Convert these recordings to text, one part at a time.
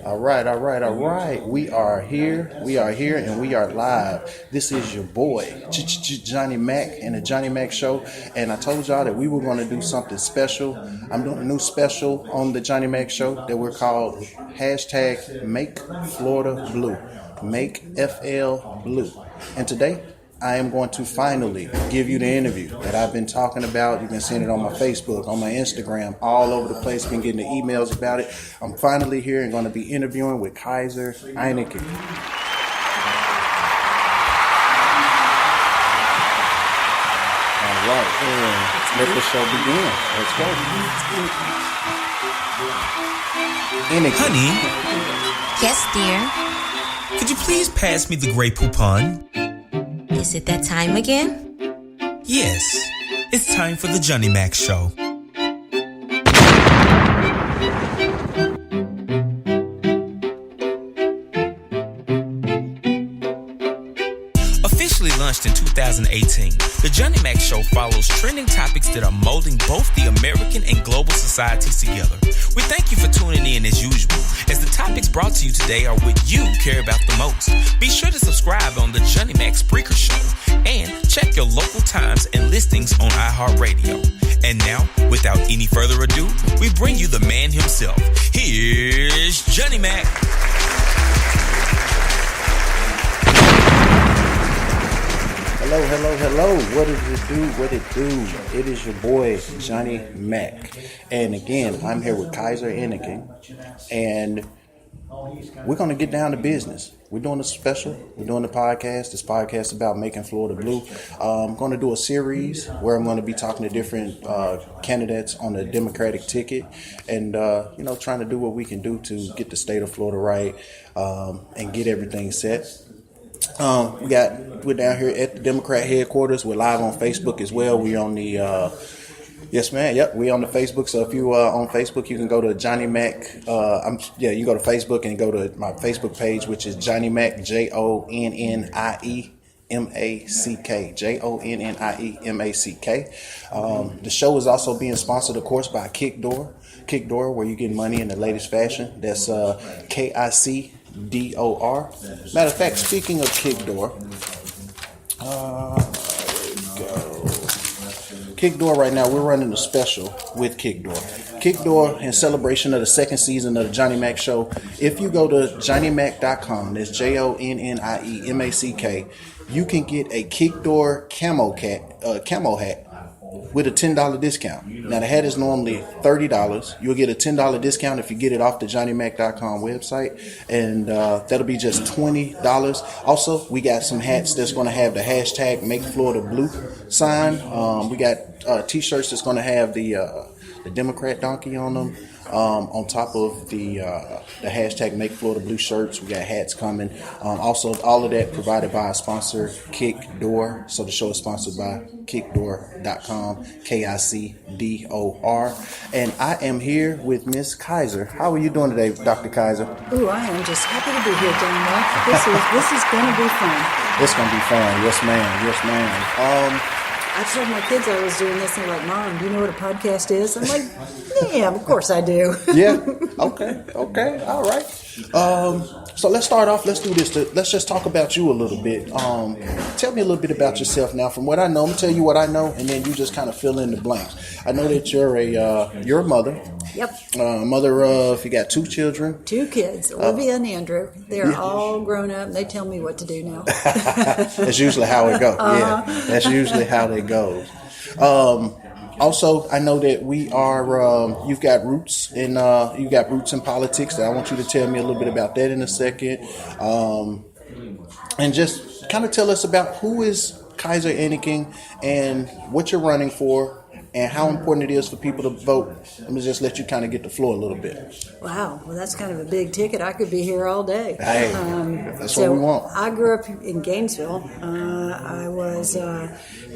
All right. We are here, and we are live. This is your boy, Johnny Mac, and the Johnny Mac Show. And I told y'all that we were going to do something special. I'm doing a new special on the Johnny Mac Show that we're called hashtag Make Florida Blue. Make FL Blue. And today, I am going to finally give you the interview that I've been talking about. You've been seeing it on my Facebook, on my Instagram, all over the place. Been getting the emails about it. I'm finally here and going to be interviewing with Kayser, Enneki. All right, and let the show begin. Let's go. Enneki. Honey. Yes, dear. Could you please pass me the Grey Poupon? Is it that time again? Yes, it's time for the Johnny Mac Show. Officially launched in 2018, the Johnny Mac Show follows trending topics that are molding both the American and global societies together. We thank you for tuning in as usual, as the topics brought to you today are what you care about the most. Be sure to subscribe on the Johnny Mac Spreaker Show and check your local times and listings on iHeartRadio. And now, without any further ado, we bring you the man himself. Here's Johnny Mac. Hello. What it do? It is your boy, Johnny Mac. And again, I'm here with Kayser, Enneking. And we're going to get down to business. We're doing a special. We're doing the podcast. This podcast is about making Florida blue. I'm going to do a series where I'm going to be talking to different candidates on the Democratic ticket and, trying to do what we can do to get the state of Florida right and get everything set. We're down here at the Democrat headquarters. We're live on Facebook as well. We're on the yes, man. Yep, we're on the Facebook. So if you are on Facebook, you can go to Johnny Mac. You can go to Facebook and go to my Facebook page, which is Johnny Mac, JONNIE MACK, JONNIE MACK. The show is also being sponsored, of course, by Kickdoor, where you get money in the latest fashion. That's KICDOR. Matter of fact, speaking of Kickdoor, Kickdoor right now, we're running a special with Kickdoor. Kickdoor, in celebration of the second season of the Johnny Mac Show, if you go to johnnymac.com, that's JONNIEMACK, you can get a Kickdoor camo hat with a $10 discount. Now, the hat is normally $30. You'll get a $10 discount if you get it off the johnnymac.com website, and that'll be just $20. Also, we got some hats that's going to have the hashtag Make Florida Blue sign. We got t-shirts that's going to have the Democrat donkey on them. On top of the hashtag Make Florida Blue shirts, we got hats coming. Also, all of that provided by our sponsor, Kickdoor. So the show is sponsored by Kickdoor.com, KICDOR. And I am here with Miss Kayser. How are you doing today, Dr. Kayser? Ooh, I am just happy to be here, Johnny Mac. This is going to be fun. It's going to be fun. Yes, ma'am. I told my kids I was doing this, and they're like, Mom, do you know what a podcast is? I'm like, yeah, of course I do. Yeah. Okay. All right. So let's start off. Let's do this. Let's just talk about you a little bit. Tell me a little bit about yourself now. From what I know, I'm going to tell you what I know, and then you just kind of fill in the blanks. I know that you're a mother. Yep. Mother of, you got 2 children. 2 kids, Olivia and Andrew. They're all grown up, and they tell me what to do now. That's usually how it goes. Yeah, that's usually how it goes. Also, I know that we are. You've got roots in politics. I want you to tell me a little bit about that in a second, and just kind of tell us about who is Kayser Enneking and what you're running for, and how important it is for people to vote. Let me just let you kind of get the floor a little bit. Wow, well, that's kind of a big ticket. I could be here all day. Hey, that's what we want. I grew up in Gainesville. I was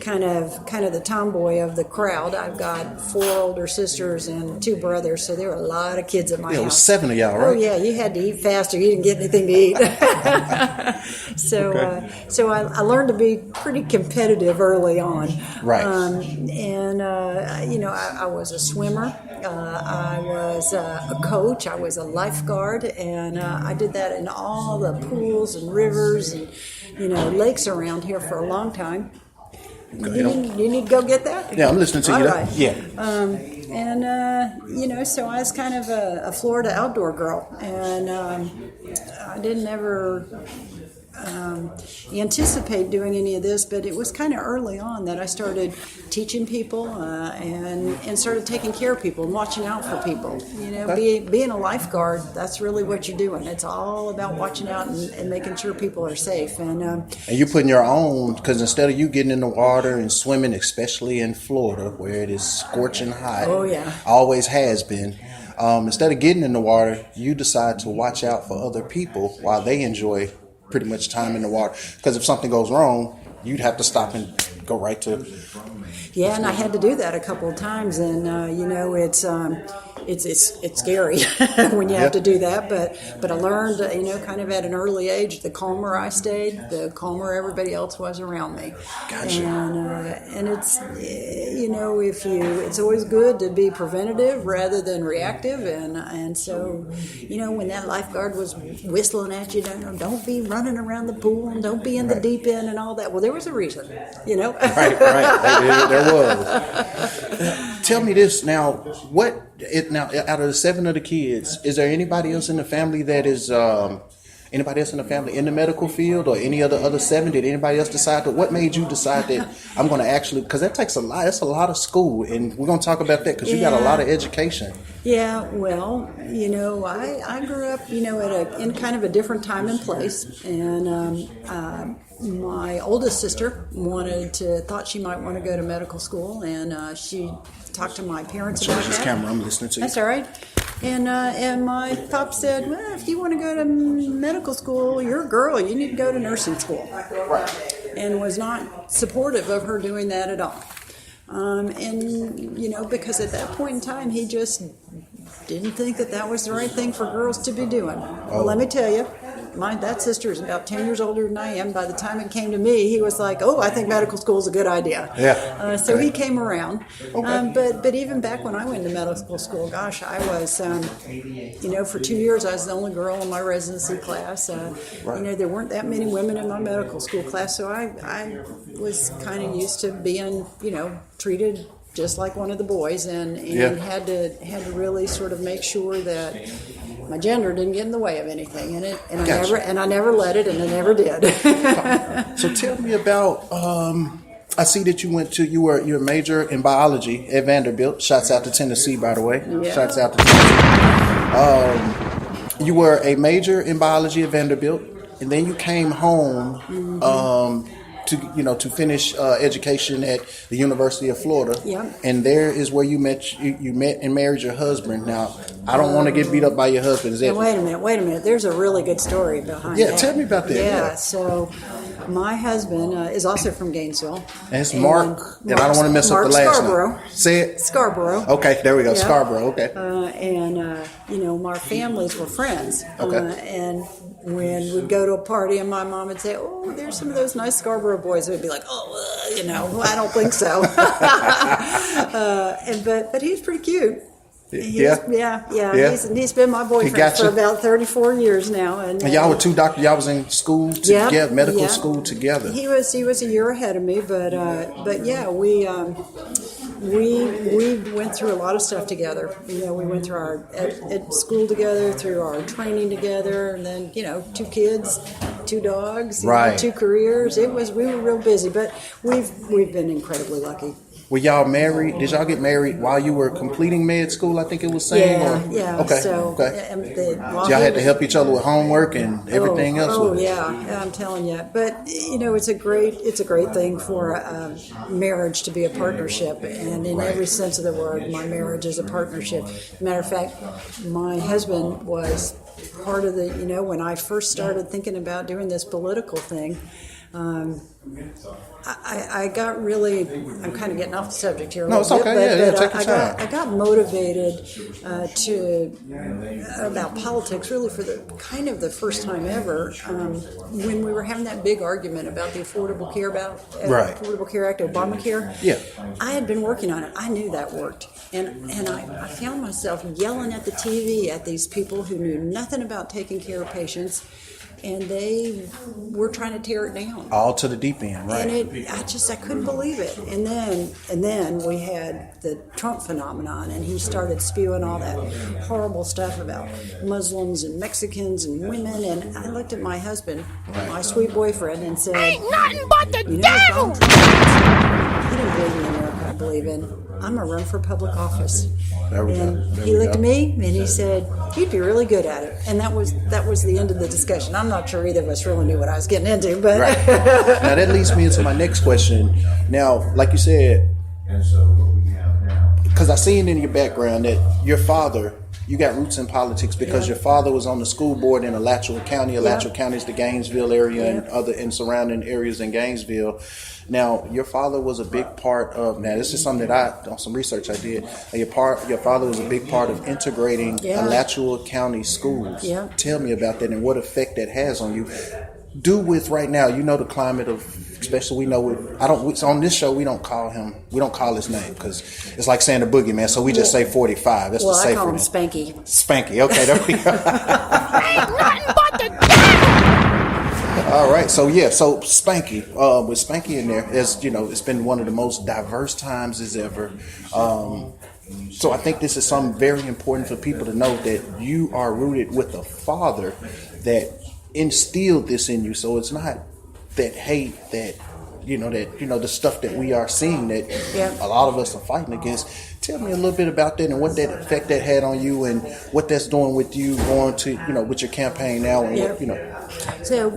kind of the tomboy of the crowd. I've got 4 older sisters and 2 brothers, so there were a lot of kids at my house. It was 7 of y'all, right? Oh yeah, you had to eat fast or you didn't get anything to eat. So I learned to be pretty competitive early on. Right. I was a swimmer. I was a coach. I was a lifeguard, and I did that in all the pools and rivers and lakes around here for a long time. You need to go get that? Yeah, I'm listening to you. Right. Yeah. So I was kind of a Florida outdoor girl, and I didn't ever anticipate doing any of this, but it was kind of early on that I started teaching people and started taking care of people and watching out for people. Being a lifeguard, that's really what you're doing. It's all about watching out and making sure people are safe. And you're putting your own, because instead of you getting in the water and swimming, especially in Florida where it is scorching hot, oh yeah, always has been. Instead of getting in the water, you decide to watch out for other people while they enjoy pretty much time in the water, because if something goes wrong, you'd have to stop and go right to. Yeah, and I had to do that a couple of times, and it's scary when you have to do that. But I learned, kind of at an early age, the calmer I stayed, the calmer everybody else was around me. Gotcha. And it's it's always good to be preventative rather than reactive. And so when that lifeguard was whistling at you, don't be running around the pool and don't be in the deep end and all that. Well, there was a reason, Right. There was. Tell me this now. Now, out of the 7 of the kids, is there anybody else in the family that is anybody else in the family in the medical field, or any other 7? Did anybody else decide that? What made you decide that I'm going to actually? Because that takes a lot. That's a lot of school, and we're going to talk about that because you got a lot of education. Yeah, well, I grew up, in kind of a different time and place, and my oldest sister thought she might want to go to medical school, and she talked to my parents about Change this that. camera. I'm listening to you. That's all right. And my pop said, well, if you want to go to medical school, you're a girl, you need to go to nursing school. Right. And was not supportive of her doing that at all. Because at that point in time, he just didn't think that was the right thing for girls to be doing. Well, let me tell you, that sister is about 10 years older than I am. By the time it came to me, he was like, oh, I think medical school is a good idea. Yeah. So he came around. Okay. But even back when I went to medical school, gosh, I was, for 2 years, I was the only girl in my residency class. Right. There weren't that many women in my medical school class, so I was kind of used to being, treated just like one of the boys, and had to really sort of make sure that my gender didn't get in the way of anything, I never let it, and I never did. So tell me about. I see that you're a major in biology at Vanderbilt. Shouts out to Tennessee, by the way. Yeah. Shouts out to Tennessee. You were a major in biology at Vanderbilt, and then you came home. To finish education at the University of Florida. Yeah. And there is where you met and married your husband. Now, I don't want to get beat up by your husband. Is that? Wait a minute. There's a really good story behind that. Yeah, tell me about that. Yeah, so my husband is also from Gainesville. And it's Mark, and I don't want to mess up the last Scarborough. name. Say it. Scarborough. Okay, there we go. Yeah. Scarborough, okay. Our families were friends. Okay. And when we'd go to a party and my mom would say, oh, there's some of those nice Scarborough boys, we'd be like, I don't think so. But he's pretty cute. He's been my boyfriend for about 34 years now. And y'all were two doctors. Y'all was in school together, medical school together. He was a year ahead of me, but we went through a lot of stuff together. We went through our at school together, through our training together, and then 2 kids, 2 dogs, right. 2 careers. We were real busy, but we've been incredibly lucky. Were y'all married? Did y'all get married while you were completing med school? I think it was saying. Yeah. Okay. So, y'all had to help each other with homework and everything else. Oh yeah, I'm telling you. But it's a great thing for a marriage to be a partnership, and in every sense of the word, my marriage is a partnership. Matter of fact, my husband was part of the. When I first started thinking about doing this political thing. I got really, I'm kind of getting off the subject here a No, little it's bit, okay. but Take your time. I got motivated about politics really for the first time ever when we were having that big argument about the Affordable Care Affordable Care Act, Obamacare. Yeah. I had been working on it. I knew that worked. And I found myself yelling at the TV at these people who knew nothing about taking care of patients, and they were trying to tear it down. All to the deep end, right? And I couldn't believe it. And then we had the Trump phenomenon, and he started spewing all that horrible stuff about Muslims and Mexicans and women. And I looked at my husband, my sweet boyfriend, and said, "Ain't nothing but the devil." He didn't believe in the America I believe in. I'm going to run for public office. And he looked at me and he said, "You'd be really good at it." And that was the end of the discussion. I'm not sure either of us really knew what I was getting into, but right. Now that leads me into my next question. Now, like you said, because I seen in your background that your father, you got roots in politics because your father was on the school board in Alachua County. Alachua County is the Gainesville area and surrounding areas in Gainesville. Now, your father was a big part of. Now, this is something that on some research I did. Your father was a big part of integrating Alachua County schools. Yeah. Tell me about that and what effect that has on you. Do with right now. You know the climate of, especially we know. So on this show we don't call his name because it's like saying the boogeyman. So we just say 45. That's the safer. I call him name. Spanky. Spanky. Okay, there we go. Ain't nothing but the devil. All right, so Spanky, with Spanky in there, as you know, it's been one of the most diverse times as ever. So I think this is something very important for people to know that you are rooted with a father that instilled this in you. So it's not that hate that the stuff that we are seeing that a lot of us are fighting against. Tell me a little bit about that and what that effect that had on you and what that's doing with you going to, with your campaign now and So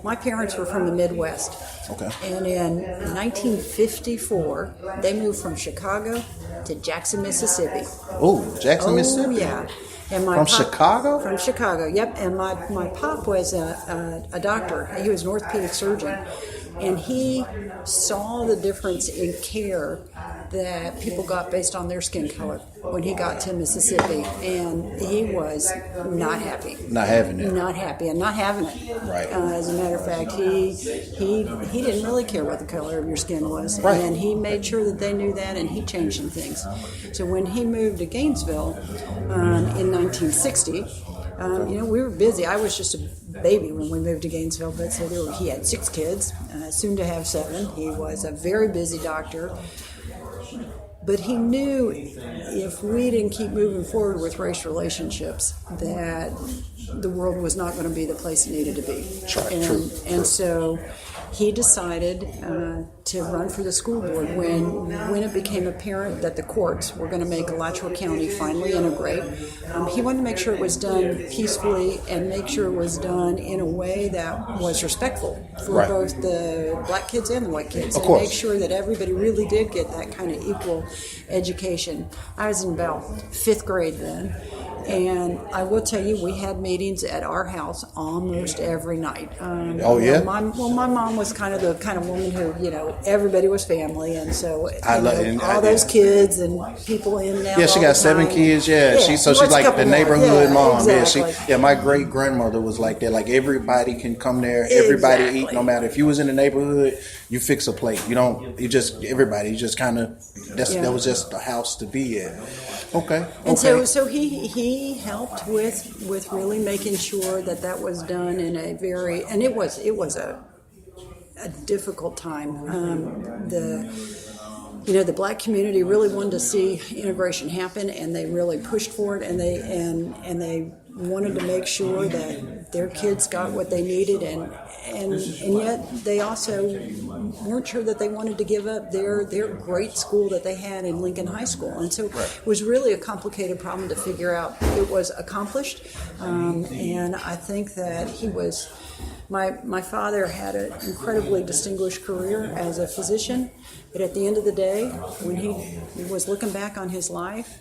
my parents were from the Midwest. Okay. And in 1954, they moved from Chicago to Jackson, Mississippi. Oh, Jackson, Mississippi. Yeah. And From Chicago? From Chicago, yep. And my pop was a doctor. He was an orthopedic surgeon. And he saw the difference in care that people got based on their skin color when he got to Mississippi. And he was not happy. Not having it. Not happy and not having it. Right. As a matter of fact, he didn't really care what the color of your skin was. Right. And he made sure that they knew that, and he changed some things. So when he moved to Gainesville in 1960, we were busy. I was just a baby when we moved to Gainesville, but he had 6 kids, soon to have 7. He was a very busy doctor. But he knew if we didn't keep moving forward with race relationships, that the world was not going to be the place it needed to be. And so he decided to run for the school board when it became apparent that the courts were going to make Alachua County finally integrate. He wanted to make sure it was done peacefully and make sure it was done in a way that was respectful for both the black kids and the white kids. And make sure that everybody really did get that kind of equal education. I was in about 5th grade then. And I will tell you, we had meetings at our house almost every night. My mom was kind of the woman who, everybody was family, and so those kids and people in now. Yeah, she got 7 kids. She's like the neighborhood mom. Exactly. My great grandmother was like that. Like everybody can come there, everybody eat. No matter if you was in the neighborhood, you fix a plate. That was just the house to be in. Okay. And so he helped with really making sure that was done in a very, and it was a difficult time. The black community really wanted to see integration happen, and they really pushed for it, and they wanted to make sure that their kids got what they needed, and yet they also weren't sure that they wanted to give up their great school that they had in Lincoln High School. And so it was really a complicated problem to figure out. It was accomplished, and I think that he was. My father had an incredibly distinguished career as a physician, but at the end of the day, when he was looking back on his life,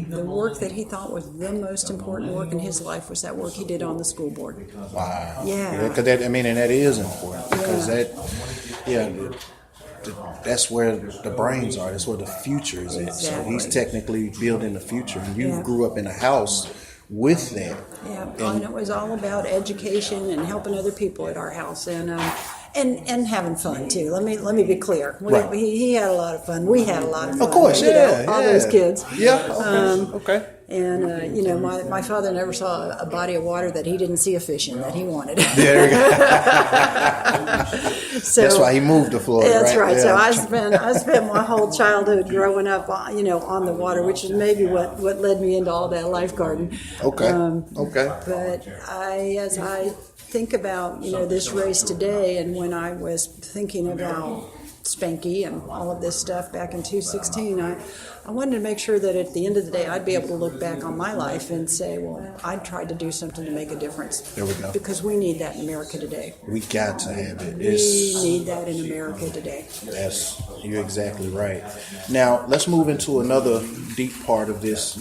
the work that he thought was the most important work in his life was that work he did on the school board. Wow. Yeah. Because and that is important because that's where the brains are. That's where the future is at. So he's technically building the future, and you grew up in a house with that. Yeah, and it was all about education and helping other people at our house, and having fun too. Let me be clear. He had a lot of fun. We had a lot of fun. Of course, all those kids. Yeah. Okay. And my father never saw a body of water that he didn't see a fish in that he wanted. There you go. So that's why he moved to Florida. That's right. Yeah. So I spent my whole childhood growing up, on the water, which is maybe what led me into all that lifeguarding. Okay. But as I think about this race today, and when I was thinking about Spanky and all of this stuff back in 2016, I wanted to make sure that at the end of the day I'd be able to look back on my life and say, well, I tried to do something to make a difference. There we go. Because we need that in America today. We got to have it. We need that in America today. You're exactly right. Now let's move into another deep part of this.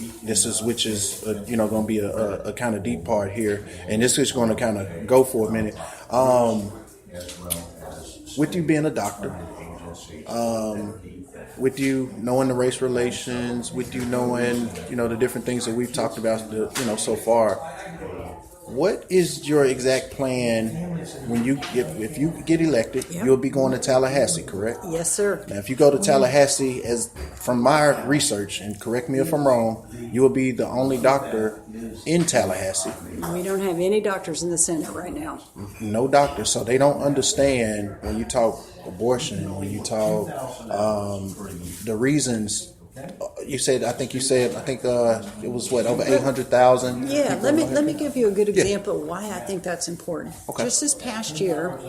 Which is going to be a kind of deep part here, and this is going to kind of go for a minute. With you being a doctor. With you knowing the race relations, with you knowing, the different things that we've talked about, so far, what is your exact plan when if you get elected? Yep. You'll be going to Tallahassee, correct? Yes, sir. Now, if you go to Tallahassee, from my research, and correct me if I'm wrong, you will be the only doctor in Tallahassee. We don't have any doctors in the Senate right now. No doctors, so they don't understand when you talk abortion, when you talk the reasons. I think it was over 800,000. Yeah, let me give you a good example of why I think that's important. Okay. Just this past year,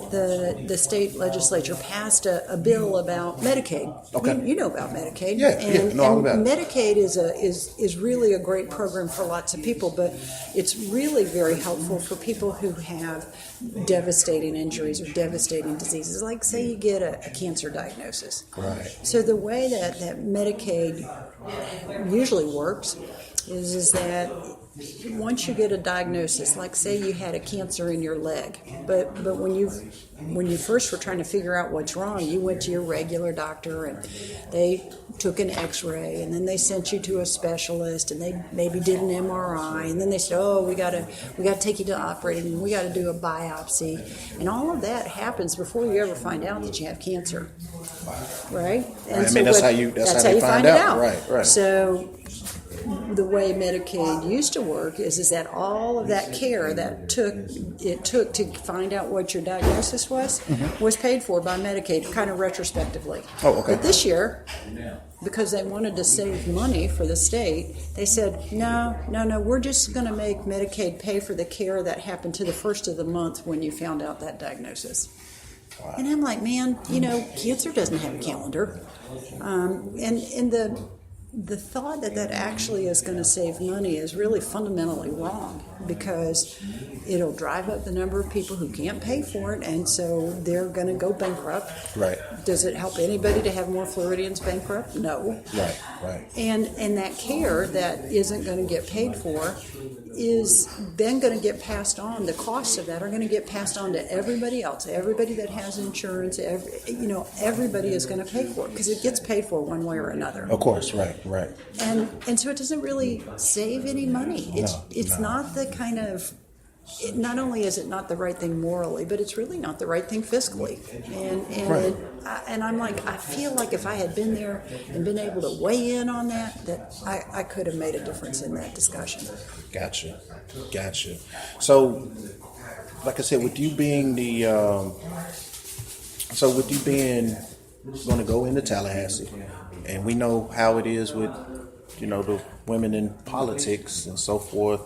the state legislature passed a bill about Medicaid. Okay. You know about Medicaid. And all about it. Medicaid is really a great program for lots of people, but it's really very helpful for people who have devastating injuries or devastating diseases. Like, say you get a cancer diagnosis. Right. So the way that Medicaid usually works is that once you get a diagnosis, like say you had a cancer in your leg, but when you first were trying to figure out what's wrong, you went to your regular doctor and they took an X-ray, and then they sent you to a specialist, and they maybe did an MRI, and then they said, oh, we got to take you to the operating room, we got to do a biopsy, and all of that happens before you ever find out that you have cancer, right? And that's how you find out. Right. So the way Medicaid used to work is that all of that care that took to find out what your diagnosis was paid for by Medicaid, kind of retrospectively. Oh, okay. But this year, because they wanted to save money for the state, they said, no, we're just going to make Medicaid pay for the care that happened to the first of the month when you found out that diagnosis. Wow. And I'm like, man, cancer doesn't have a calendar. And the thought that actually is going to save money is really fundamentally wrong, because it'll drive up the number of people who can't pay for it, and so they're going to go bankrupt. Right. Does it help anybody to have more Floridians bankrupt? No. Right. And that care that isn't going to get paid for is then going to get passed on. The costs of that are going to get passed on to everybody else. Everybody that has insurance, everybody is going to pay for it because it gets paid for one way or another. Of course, right. And so it doesn't really save any money. It's not the kind of. Not only is it not the right thing morally, but it's really not the right thing fiscally. And I'm like, I feel like if I had been there and been able to weigh in on that I could have made a difference in that discussion. Gotcha. So, like I said, with you being going to go into Tallahassee, and we know how it is with, the women in politics and so forth.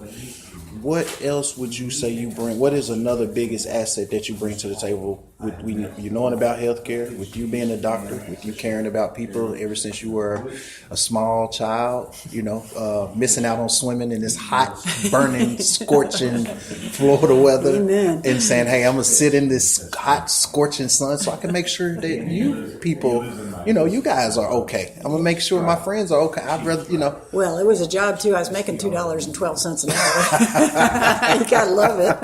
What else would you say you bring? What is another biggest asset that you bring to the table with you knowing about healthcare, with you being a doctor, with you caring about people ever since you were a small child, missing out on swimming in this hot, burning, scorching Florida weather. Amen. And saying, hey, I'm going to sit in this hot, scorching sun so I can make sure that you people, you guys are okay. I'm going to make sure my friends are okay. I'd rather, Well, it was a job, too. I was making $2.12 an hour. You gotta love it.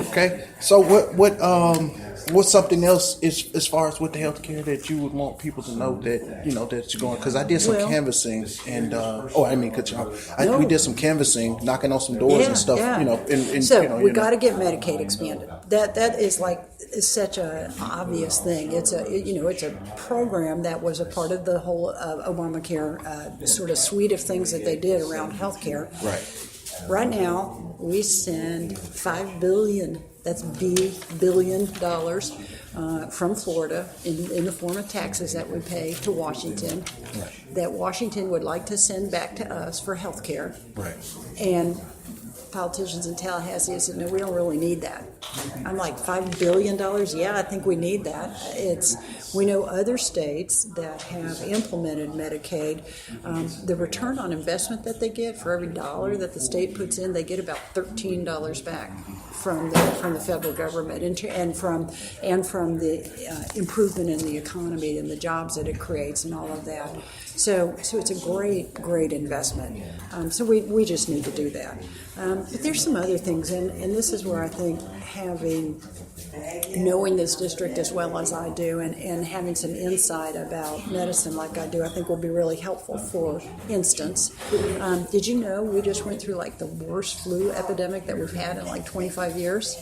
Okay. So what's something else as far as with the healthcare that you would want people to know that that you're going? Because I did some canvassing and I didn't mean cut you off. We did some canvassing, knocking on some doors and stuff. Yeah. So we got to get Medicaid expanded. That is such an obvious thing. It's a program that was a part of the whole Obamacare sort of suite of things that they did around healthcare. Right. Right now, we send $5 billion. That's $1 billion from Florida in the form of taxes that we pay to Washington. Right. That Washington would like to send back to us for health care. Right. And politicians in Tallahassee said, no, we don't really need that. I'm like, $5 billion? Yeah, I think we need that. We know other states that have implemented Medicaid. The return on investment that they get for every dollar that the state puts in, they get about $13 back from the federal government and from the improvement in the economy and the jobs that it creates and all of that. So it's a great investment. So we just need to do that. But there's some other things, and this is where I think knowing this district as well as I do and having some insight about medicine like I do, I think will be really helpful. For instance, did you know we just went through like the worst flu epidemic that we've had in like 25 years?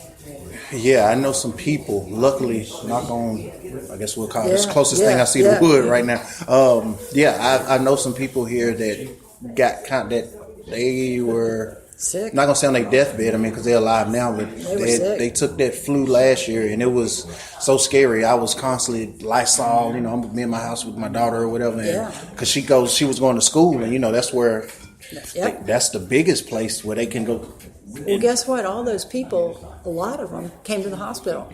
Yeah, I know some people, luckily, knock on, I guess we'll call it this closest thing I see to wood right now. I know some people here that got that they were sick. Not gonna say on their deathbed, because they're alive now, but they took that flu last year, and it was so scary. I was constantly Lysol, I'm in my house with my daughter or whatever, because she was going to school, and that's where that's the biggest place where they can go. Well, guess what? All those people, a lot of them came to the hospital,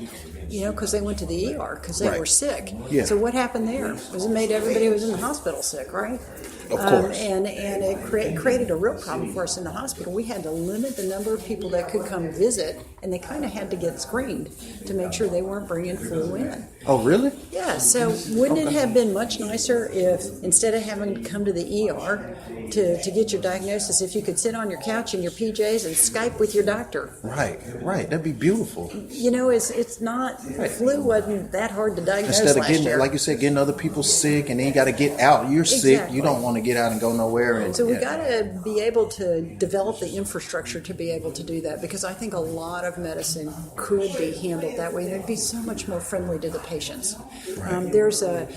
because they went to the ER because they were sick. Yeah. So what happened there was it made everybody who was in the hospital sick, right? Of course. And it created a real problem for us in the hospital. We had to limit the number of people that could come visit, and they kind of had to get screened to make sure they weren't bringing flu in. Oh, really? Yeah. So wouldn't it have been much nicer if instead of having to come to the ER to get your diagnosis, if you could sit on your couch in your PJs and Skype with your doctor? Right. That'd be beautiful. It's not, flu wasn't that hard to diagnose instead of last year. Like you said, getting other people sick, and then you got to get out. You're sick. You don't want to get out and go nowhere. So we got to be able to develop the infrastructure to be able to do that, because I think a lot of medicine could be handled that way, and it'd be so much more friendly to the patients. Right. There's a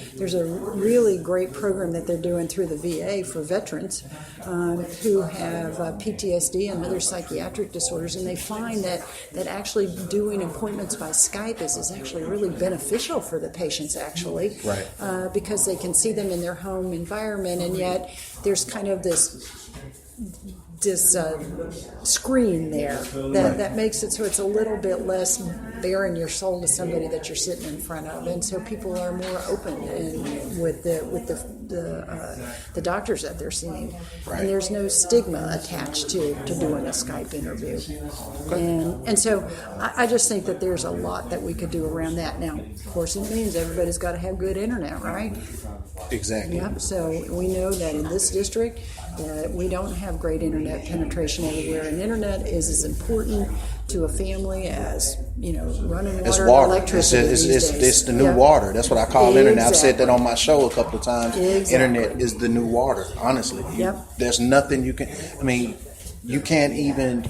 really great program that they're doing through the VA for veterans who have PTSD and other psychiatric disorders, and they find that actually doing appointments by Skype is actually really beneficial for the patients, actually, because they can see them in their home environment, and yet there's kind of this screen there that makes it so it's a little bit less bearing your soul to somebody that you're sitting in front of, and so people are more open with the doctors that they're seeing, and there's no stigma attached to doing a Skype interview, and so I just think that there's a lot that we could do around that. Now, of course, it means everybody's got to have good internet, right? Exactly. Yep. So we know that in this district that we don't have great internet penetration everywhere, and internet is as important to a family as running water and electricity. It's the new water. That's what I call internet. I've said that on my show a couple of times. Internet is the new water. Honestly, there's nothing you can.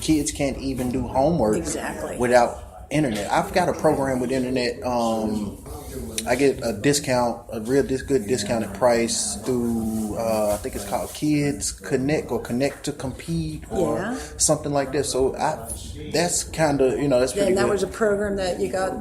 Kids can't even do homework without internet. I've got a program with internet. I get a discount, a real good discounted price through I think it's called Kids Connect or Connect to Compete or something like that. So that's kind of, that's pretty And that good. was a program that you got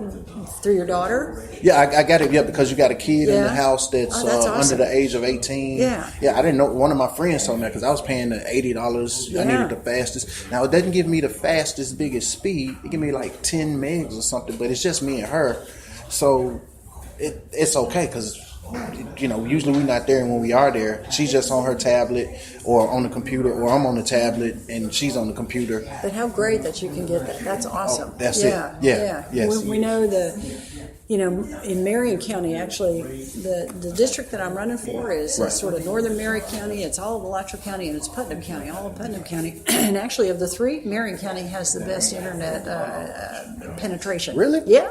through your daughter? Yeah, I got it. Yeah, because you got a kid in the house that's, that's under the age of 18. Yeah. I didn't know. One of my friends told me that because I was paying the $80. I needed the fastest. Now it doesn't give me the fastest, biggest speed. It give me like 10 megs or something, but it's just me and her, so it's okay because usually we're not there, and when we are there, she's just on her tablet or on the computer, or I'm on the tablet and she's on the computer. But how great that you can get that. That's awesome. That's it. Yeah. Yes. We know in Marion County, actually, the district that I'm running for is sort of northern Marion County. It's all of Alachua County, and it's Putnam County, all of Putnam County. And actually, of the three, Marion County has the best internet penetration. Really? Yeah,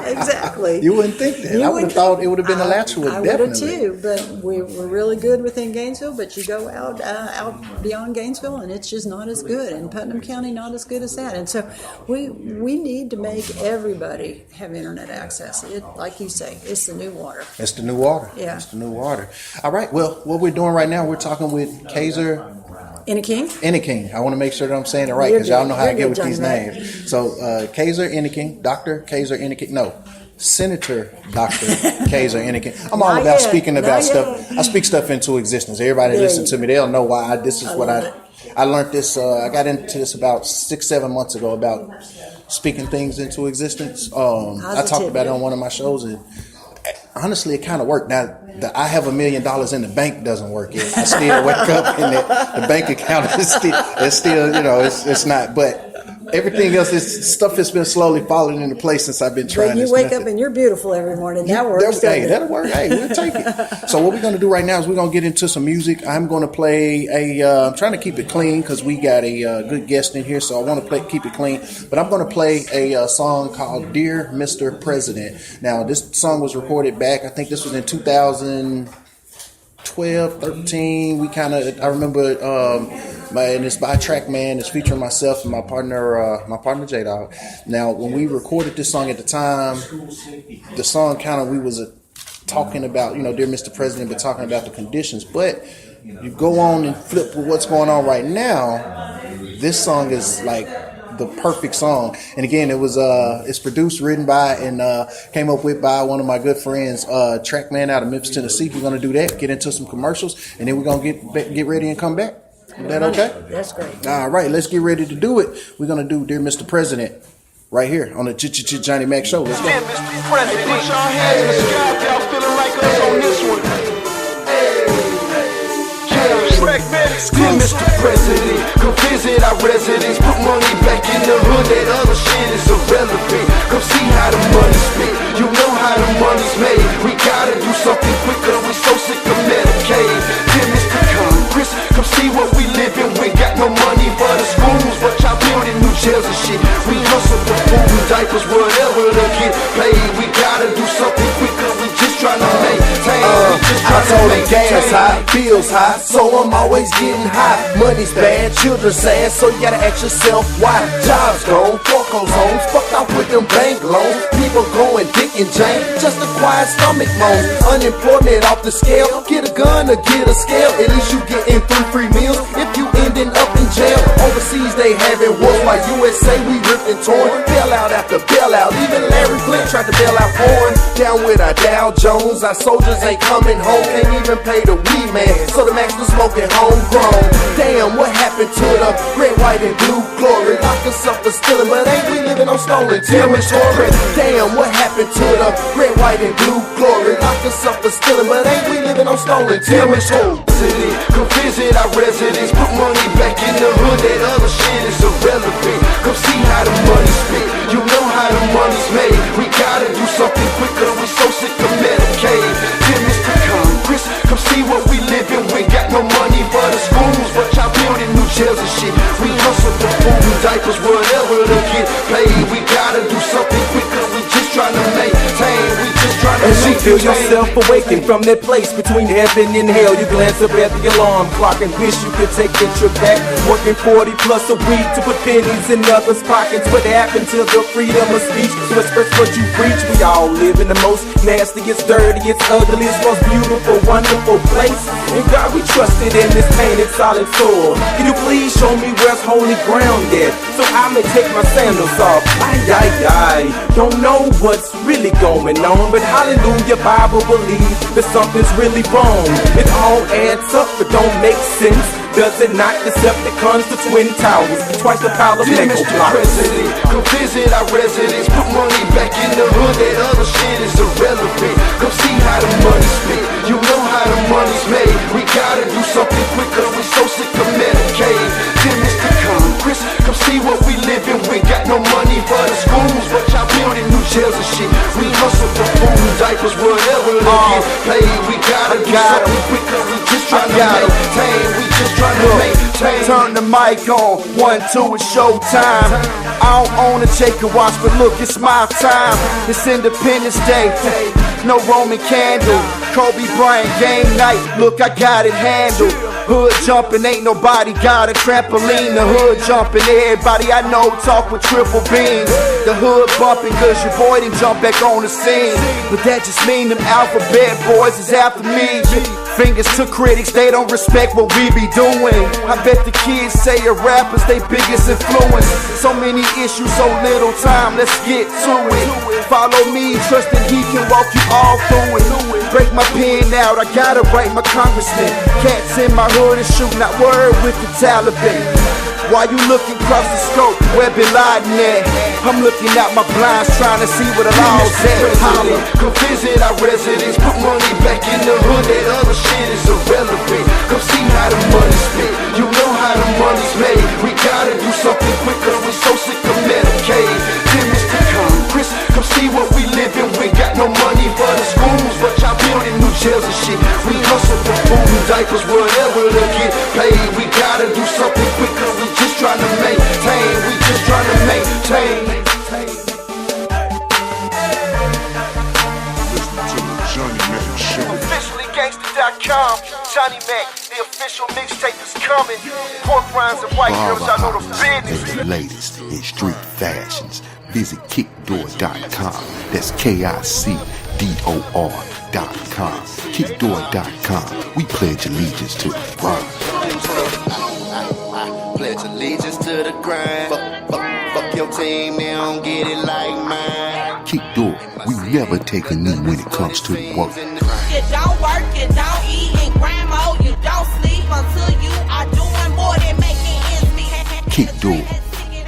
exactly. You wouldn't think that. I would have thought it would have been Alachua. I would have too, but we're really good within Gainesville. But you go out beyond Gainesville, and it's just not as good. In Putnam County, not as good as that. And so we need to make everybody have internet access. It, like you say, it's the new water. It's the new water. Yeah. It's the new water. All right. Well, what we're doing right now, we're talking with Kayser Enneking. I want to make sure that I'm saying it right because y'all know how I get with these names. So Kayser Enneking, Dr. Kayser Enneking. No, Senator Dr. Kayser Enneking. I'm all about speaking about stuff. I speak stuff into existence. Everybody listen to me. They'll know why. This is what I learned this. I got into this about 6-7 months ago about speaking things into existence. I talked about it on one of my shows, and honestly, it kind of worked. Now, I have $1 million in the bank doesn't work yet. I still wake up and the bank account is still, it's not. But everything else stuff has been slowly falling into place since I've been trying. But you wake up and you're beautiful every morning. That works. That'll work. Hey, we'll take it. So what we're going to do right now is we're going to get into some music. I'm going to play I'm trying to keep it clean because we got a good guest in here, so I want to keep it clean. But I'm going to play a song called "Dear Mr. President." Now, this song was recorded back. I think this was in 2012, 13. I remember. And it's by Trackman. It's featuring myself and my partner J Dog. Now, when we recorded this song at the time, the song we was talking about, Dear Mr. President, but talking about the conditions. But you go on and flip with what's going on right now. This song is like the perfect song. And again, it's produced, written by, and came up with by one of my good friends, Trackman out of Memphis, Tennessee. We're gonna do that, get into some commercials, and then we're gonna get ready and come back. Is that okay? That's great. All right, let's get ready to do it. We're going to do Dear Mr. President right here on the Johnny Mac Show. Let's go. Dear Mr. President, put your hands in the sky if y'all feeling like us on this one. Dear Mr. President, come visit our residents. Put money back in the hood, that other shit is irrelevant. Come see how the money's spent, you know how the money's made. We gotta do something quicker, we so sick of Medicaid. Dear Mr. Congress, come see what we live in. We got no money for the schools, but y'all building new jails and shit. We hustle for food and diapers, whatever to get paid. We gotta do something quicker, we just trying to maintain. I told them gas high, bills high, so I'm always getting high. Money's bad, children sad, so you gotta ask yourself why. Jobs gone, foreclosed homes, fucked off with them bank loans. People going Dick and Jane, just a quiet stomach moans. Unemployment off the scale, get a gun or get a scale. At least you getting 3 free meals if you ending up in jail. Overseas they having wars like USA, we ripped and torn. Bailout after bailout, even Larry Flint tried to bail out foreign. Down with our Dow Jones, our soldiers ain't coming home. Can't even pay the weed man, so the max was smoking homegrown. Damn, what happened to the red, white, and blue glory? Lock us up for stealing, but ain't we living on stolen territory? Damn, what happened to the red, white, and blue glory? Lock us up for stealing, but ain't we living on stolen territory? Come visit our residents, put money back in the hood, that other shit is irrelevant. Come see how the money's spent, you know how the money's made. We gotta do something quicker, we so sick of Medicaid. Dear Mr. Congress, come see what we live in. We got no money for the schools, but y'all building new jails and shit. We hustle for food and diapers, whatever to get paid. We gotta do something quicker, we just trying to maintain. We just trying to As you feel yourself for waking from that place between heaven and hell. You glance up at the alarm clock and wish you could take that trip back. Working 40 plus a week to put pennies in others' pockets. What happened to the freedom of speech to express what you preach? We all live in the most nastiest, dirtiest, ugliest, most beautiful, wonderful place. And God, we trusted in this tainted solid soil. Can you please show me where's holy ground at, so I may take my sandals off? I don't know what's really going on, but hallelujah, Bible believes that something's really wrong. It all adds up, but don't make sense. Does it not? Decepticons to Twin Towers, twice the power of Dear Lego Mr. blocks. President, come visit our residents. Put money back in the hood. That other shit is irrelevant. Come see how the money's spent. You know how the money's made. We gotta do something quick, cause we so sick of Medicaid. Dear Mr. Congress, come see what we live in. We got no money for the schools, but y'all building new jails and shit. We hustle for food, diapers, whatever to get paid. We gotta do something quick, cause we just trying to maintain. We just trying to maintain. Turn the mic on, 1, 2, it's showtime. I don't own a Jacob watch, but look, it's my time. It's Independence Day, no Roman candle. Kobe Bryant game night, look, I got it handled. Hood jumping, ain't nobody got a trampoline. The hood jumping, everybody I know talk with triple beams. The hood bumping, cause your boy didn't jump back on the scene. But that just mean them alphabet boys is after me. Fingers to critics, they don't respect what we be doing. I bet the kids say a rapper's they biggest influence. So many issues, so little time, let's get to it. Follow me, trust that he can walk you all through it. Break my pen out, I gotta write my congressman. Cats in my hood and shoot, not word with the Taliban. While you looking across the scope, where Bin Laden at? I'm looking out my blinds trying to see where the law's at. Holla. Come visit our residents. Put money back in the hood. That other shit is irrelevant. Come see how the money's spent. You know how the money's made. We gotta do something quick, cause we so sick of Medicaid. Dear Mr. Congress, come see what we live in. We got no money for the schools, but y'all building new jails and shit. We hustle for food and diapers, whatever to get paid. We gotta do something quick, cause we just trying to maintain. We just trying to maintain. Officially gangster.com, Johnny Mac, the official mixtape is coming. Pork rinds and white girls, I know the business. The latest in street fashions. Visit kickdoor.com. That's KICDOR.com. Kickdoor.com. We pledge allegiance to the grind. Pledge allegiance to the grind. Fuck your team, they don't get it like mine. Kickdoor, we never take a knee when it comes to the work. You don't work, you don't eat, and grandma, you don't sleep until you are doing more than making ends meet. Kickdoor,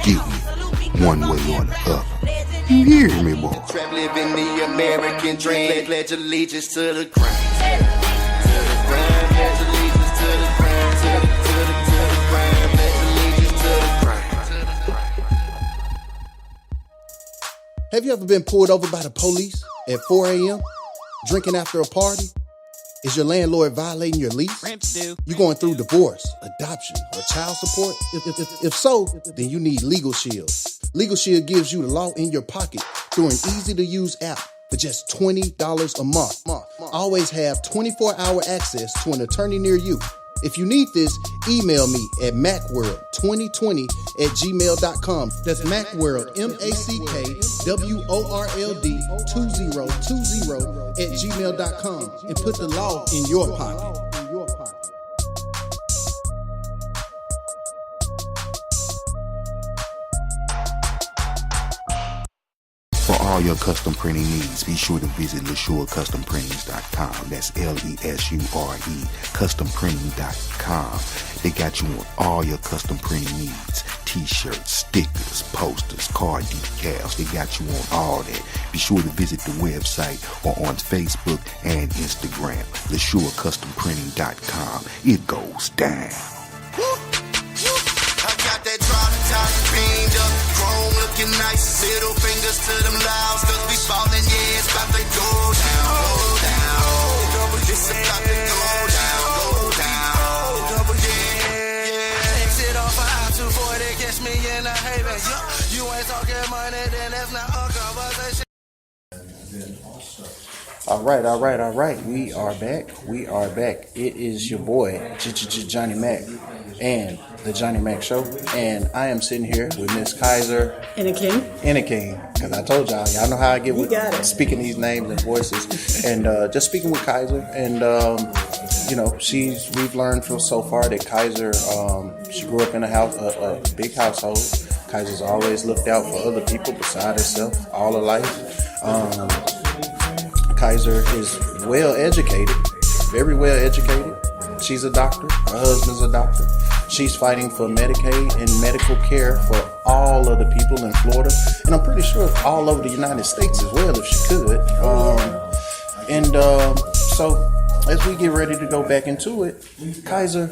give me one way or the other. You hear me, boy? Trap living the American dream. Pledge allegiance to the grind. Pledge allegiance to the grind. To the grind. Pledge allegiance to the grind. Have you ever been pulled over by the police at 4 a.m. drinking after a party? Is your landlord violating your lease? You going through divorce, adoption, or child support? If so, then you need Legal Shield. Legal Shield gives you the law in your pocket through an easy-to-use app for just $20 a month. Always have 24-hour access to an attorney near you. If you need this, email me at macworld2020@gmail.com. That's Macworld, MACKWORLD2020@gmail.com, and put the law in your pocket. For all your custom printing needs, be sure to visit LesureCustomPrintings.com. That's LESURE, CustomPrinting.com. They got you on all your custom printing needs. T-shirts, stickers, posters, card decals. They got you on all that. Be sure to visit the website or on Facebook and Instagram. LesureCustomPrinting.com. It goes down. Got that drop top beamed up, chrome looking nice. Middle fingers to them louds, cause we ballin', yeah, it's about to go down, go down. It's about to go down, yeah. Exit off of I-240, catch me in a haven. You ain't talking money, then that's not a conversation. All right. We are back. It is your boy, Johnny Mac, and the Johnny Mac Show. And I am sitting here with Miss Kayser. Enneking. Because I told y'all know how I get with speaking these names and voices. And just speaking with Kayser. And, we've learned from so far that Kayser, she grew up in a big household. Kayser's always looked out for other people beside herself all her life. Kayser is well educated, very well educated. She's a doctor. Her husband's a doctor. She's fighting for Medicaid and medical care for all of the people in Florida, and I'm pretty sure all over the United States as well, if she could. So as we get ready to go back into it, Kayser,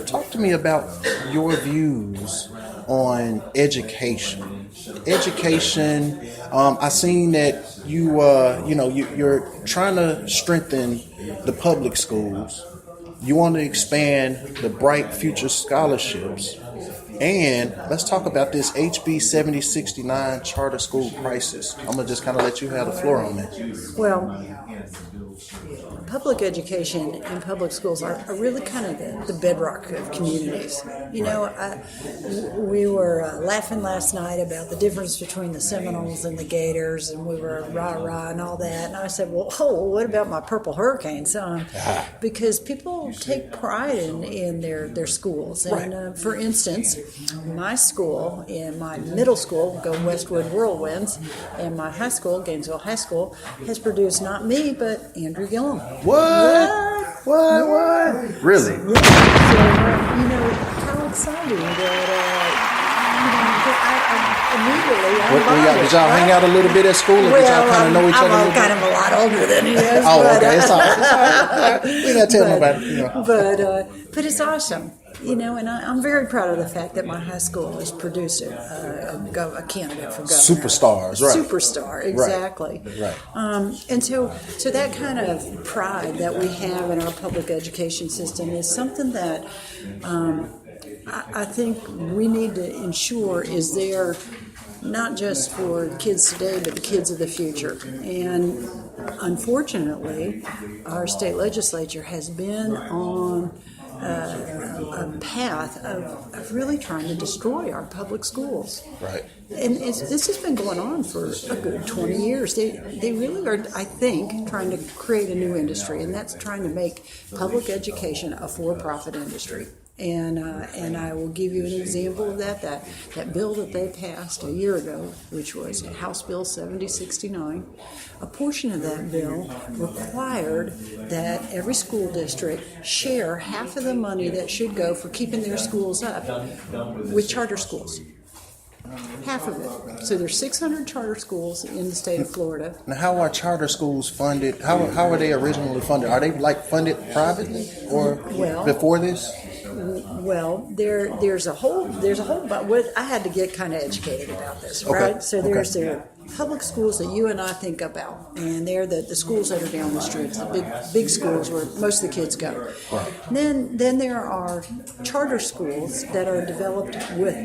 talk to me about your views on education. I seen that you're trying to strengthen the public schools. You want to expand the Bright Future Scholarships. And let's talk about this HB 7069 charter school crisis. I'm going to just kind of let you have the floor on that. Well, public education and public schools are really kind of the bedrock of communities. We were laughing last night about the difference between the Seminoles and the Gators, and we were rah-rah and all that. And I said, well, what about my Purple Hurricane son? Because people take pride in their schools. And for instance, my school, in my middle school, go Westwood Whirlwinds, and my high school, Gainesville High School, has produced not me, but Andrew Gillum. What? Really? Yeah. So, how exciting that, Did y'all hang out a little bit at school, or did y'all kind of know each other? I'm kind of a lot older than he is. Okay, it's all right. We got to tell nobody. But it's awesome. And I'm very proud of the fact that my high school is producing a candidate for governor. Superstars, right? Superstar, exactly. Right. And so that kind of pride that we have in our public education system is something that I think we need to ensure is there not just for kids today, but the kids of the future. And unfortunately, our state legislature has been on a path of really trying to destroy our public schools. Right. And this has been going on for a good 20 years. They really are, I think, trying to create a new industry, and that's trying to make public education a for-profit industry. And I will give you an example of that bill that they passed a year ago, which was House Bill 7069. A portion of that bill required that every school district share half of the money that should go for keeping their schools up with charter schools. Half of it. So there's 600 charter schools in the state of Florida. Now, how are charter schools funded? How are they originally funded? Are they funded privately or before this? Well, there's a whole but I had to get kind of educated about this, right? So there's the public schools that you and I think about, and they're the schools that are down the streets, the big schools where most of the kids go. Right. Then there are charter schools that are developed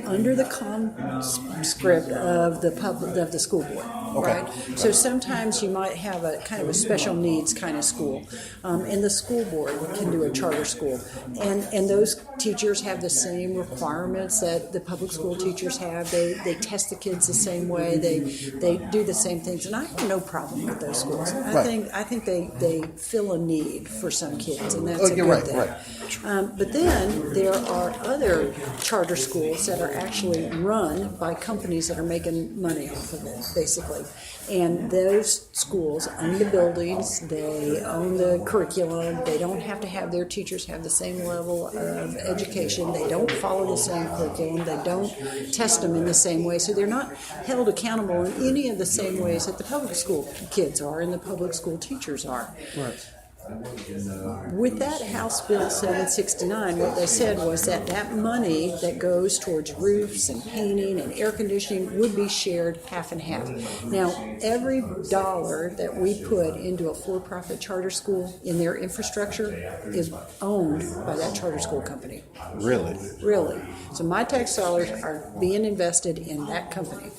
under the conscript of the school board. Okay. Right? So sometimes you might have a kind of a special needs kind of school, and the school board can do a charter school, and those teachers have the same requirements that the public school teachers have. They test the kids the same way. They do the same things, and I have no problem with those schools. I think they fill a need for some kids, and that's a good thing. Right. But then there are other charter schools that are actually run by companies that are making money off of it, basically. And those schools own the buildings, they own the curriculum, they don't have to have their teachers have the same level of education, they don't follow the same curriculum, they don't test them in the same way, so they're not held accountable in any of the same ways that the public school kids are and the public school teachers are. Right. With that House Bill 769, what they said was that money that goes towards roofs and painting and air conditioning would be shared half and half. Now, every dollar that we put into a for-profit charter school in their infrastructure is owned by that charter school company. Really? Really. So my tax dollars are being invested in that company.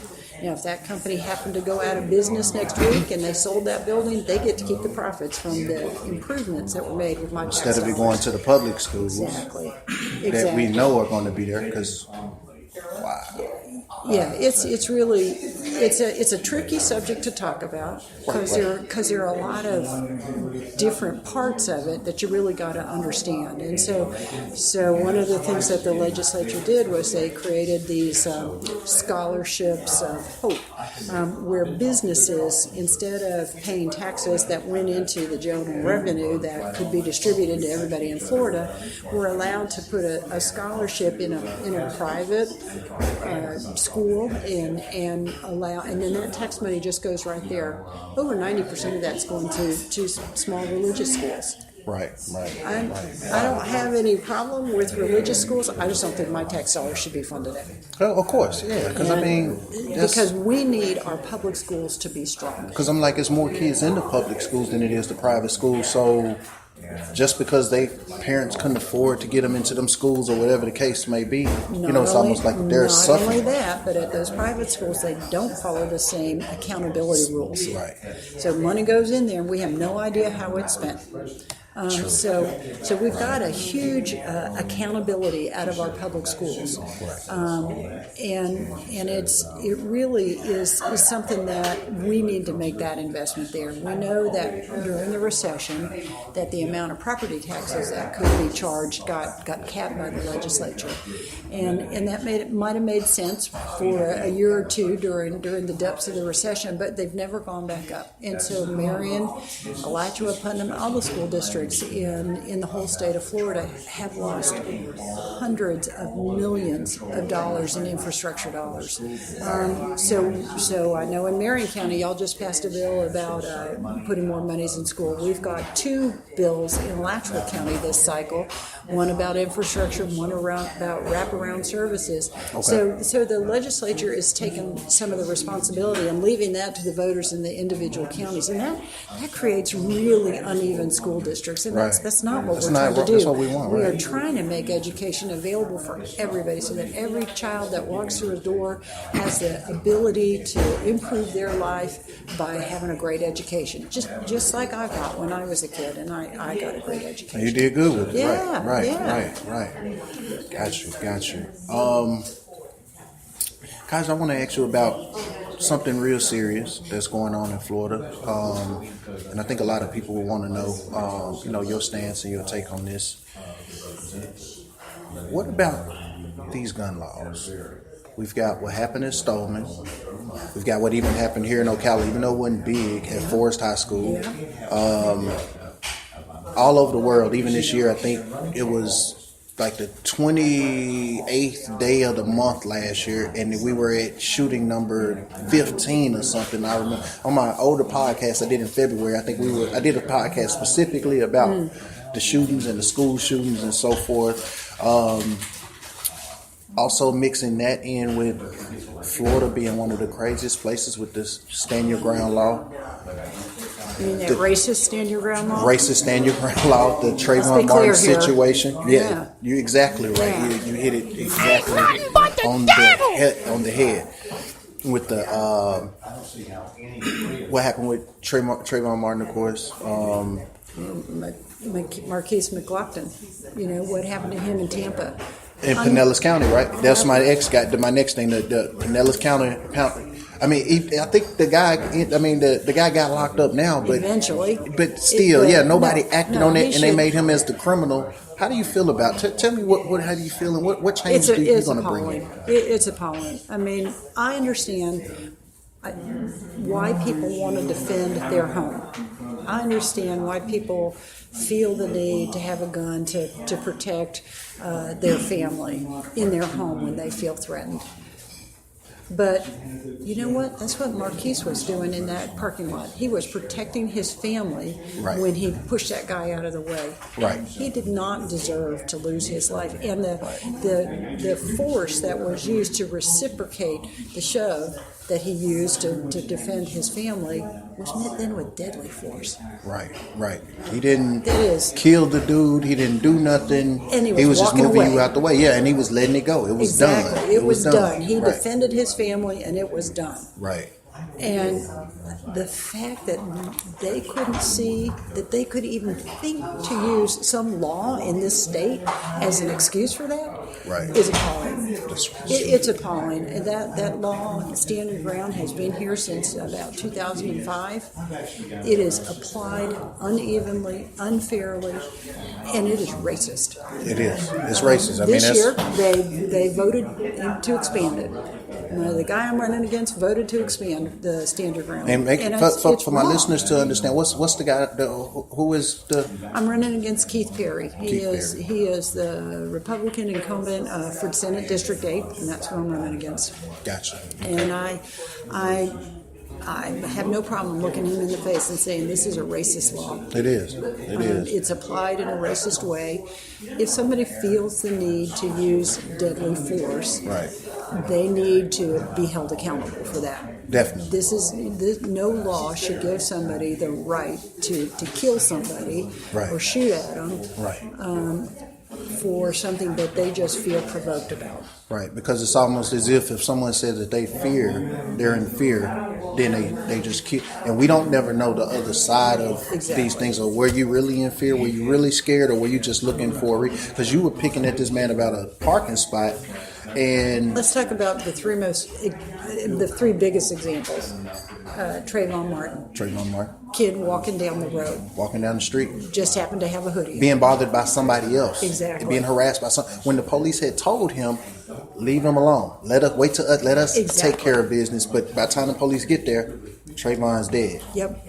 Now, if that company happened to go out of business next week and they sold that building, they get to keep the profits from the improvements that were made with my tax Instead of it dollars. going to the public schools Exactly. that we know are going to be there, because Yeah, it's really it's a tricky subject to talk about because there are a lot of different parts of it that you really got to understand. And so one of the things that the legislature did was they created these scholarships of hope, where businesses, instead of paying taxes that went into the general revenue that could be distributed to everybody in Florida, were allowed to put a scholarship in a private school and then that tax money just goes right there. Over 90% of that's going to small religious schools. Right. I don't have any problem with religious schools. I just don't think my tax dollars should be funded it. Oh, of course, yeah. Because we need our public schools to be strong. Because I'm like, it's more kids in the public schools than it is the private schools. So just because parents couldn't afford to get them into them schools or whatever the case may be, it's almost like they're suffering. Not only that, but at those private schools, they don't follow the same accountability rules. Right. So money goes in there, and we have no idea how it's spent. So we've got a huge accountability out of our public schools, and it really is something that we need to make that investment there. We know that during the recession, that the amount of property taxes that could be charged got capped by the legislature, and that might have made sense for a year or two during the depths of the recession, but they've never gone back up. And so Marion, Alachua, Putnam, all the school districts in the whole state of Florida have lost hundreds of millions of dollars in infrastructure dollars. So I know in Marion County, y'all just passed a bill about putting more monies in school. We've got 2 bills in Alachua County this cycle, one about infrastructure, one about wraparound services. Okay. So the legislature is taking some of the responsibility and leaving that to the voters in the individual counties, and that creates really uneven school districts. And that's not what we're trying to do. That's what we want. We are trying to make education available for everybody so that every child that walks through a door has the ability to improve their life by having a great education. Just like I got when I was a kid, and I got a great education. You did good with it. Yeah, Right. Got you. Kayser, I want to ask you about something real serious that's going on in Florida, and I think a lot of people will want to know, your stance and your take on this. What about these gun laws? We've got what happened in Stolman. We've got what even happened here in Ocala, even though it wasn't big, at Forest High School. All over the world, even this year, I think it was like the 28th day of the month last year, and we were at shooting number 15 or something. I remember on my older podcast I did in February, I did a podcast specifically about the shootings and the school shootings and so forth. Also mixing that in with Florida being one of the craziest places with this stand your ground law. You mean that racist stand your ground law? Racist stand your ground law, the Trayvon Martin situation. Yeah, you're exactly right. Yeah. You hit it exactly on the head with the what happened with Trayvon Martin, of course. Marquise McLaughlin. What happened to him in Tampa? In Pinellas County, right? That's my next thing. The Pinellas County. I mean, I think the guy got locked up now, but eventually. But still, nobody acted on it, and they made him as the criminal. How do you feel about it? Tell me how do you feel, and what change do you going to bring in? It's appalling. I mean, I understand why people want to defend their home. I understand why people feel the need to have a gun to protect their family in their home when they feel threatened. But you know what? That's what Marquise was doing in that parking lot. He was protecting his family when he pushed that guy out of the way. Right. He did not deserve to lose his life. And the force that was used to reciprocate the shove that he used to defend his family was met then with deadly force. Right. He didn't That is. kill the dude. He didn't do nothing. And he was just walking moving away. you out the way. Yeah, and he was letting it go. It was done. Exactly. It was done. He Right. defended his family, and it was done. Right. And the fact that they couldn't see, that they could even think to use some law in this state as an excuse for that, Right. is appalling. It's appalling. And that law, Stand Your Ground, has been here since about 2005. It is applied unevenly, unfairly, and it is racist. It is. It's racist. I mean, This that's, year, they voted to expand it. The guy I'm running against voted to expand the Stand Your Ground. and it's for my wrong. listeners to understand, what's the guy? Who is the? I'm running against Keith Perry. He Keith is the Republican incumbent for Senate District 8, and that's who I'm running against. Gotcha. And I have no problem looking him in the face and saying this is a racist law. It is. It is. It's applied in a racist way. If somebody feels the need to use deadly force, Right. they need to be held accountable for that. Definitely. No law should give somebody the right to kill somebody Right. or shoot at them Right. for something that they just feel provoked about. Right, because it's almost as if someone says that they're in fear, then they just keep, and we don't never know the other side of Exactly. these things. Or were you really in fear? Were you really scared? Or were you just looking for because you were picking at this man about a parking spot, and Let's talk about the three biggest examples. Trayvon Martin, kid walking down the road, walking down the street, just happened to have a hoodie. being bothered by somebody else, Exactly. being harassed by when the police had told him, leave him alone. Let us Exactly. take care of business. But by the time the police get there, Trayvon's dead. Yep,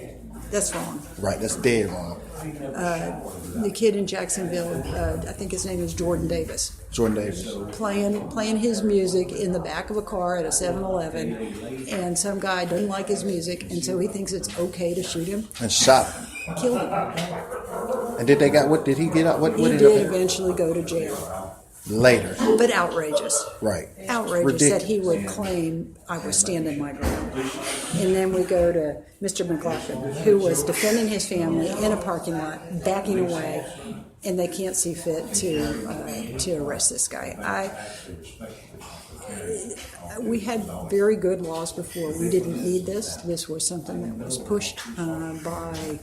that's wrong. Right, that's dead wrong. The kid in Jacksonville, I think his name is Jordan Davis, playing his music in the back of a car at a 7-Eleven, and some guy doesn't like his music, and so he thinks it's okay to shoot him, And shot him. kill him. And did he get out? What He ended did up eventually go to jail, later? but outrageous. Right. Outrageous Ridiculous. that he would claim I was standing my ground. And then we go to Mr. McLaughlin, who was defending his family in a parking lot, backing away, and they can't see fit to arrest this guy. We had very good laws before. We didn't need this. This was something that was pushed by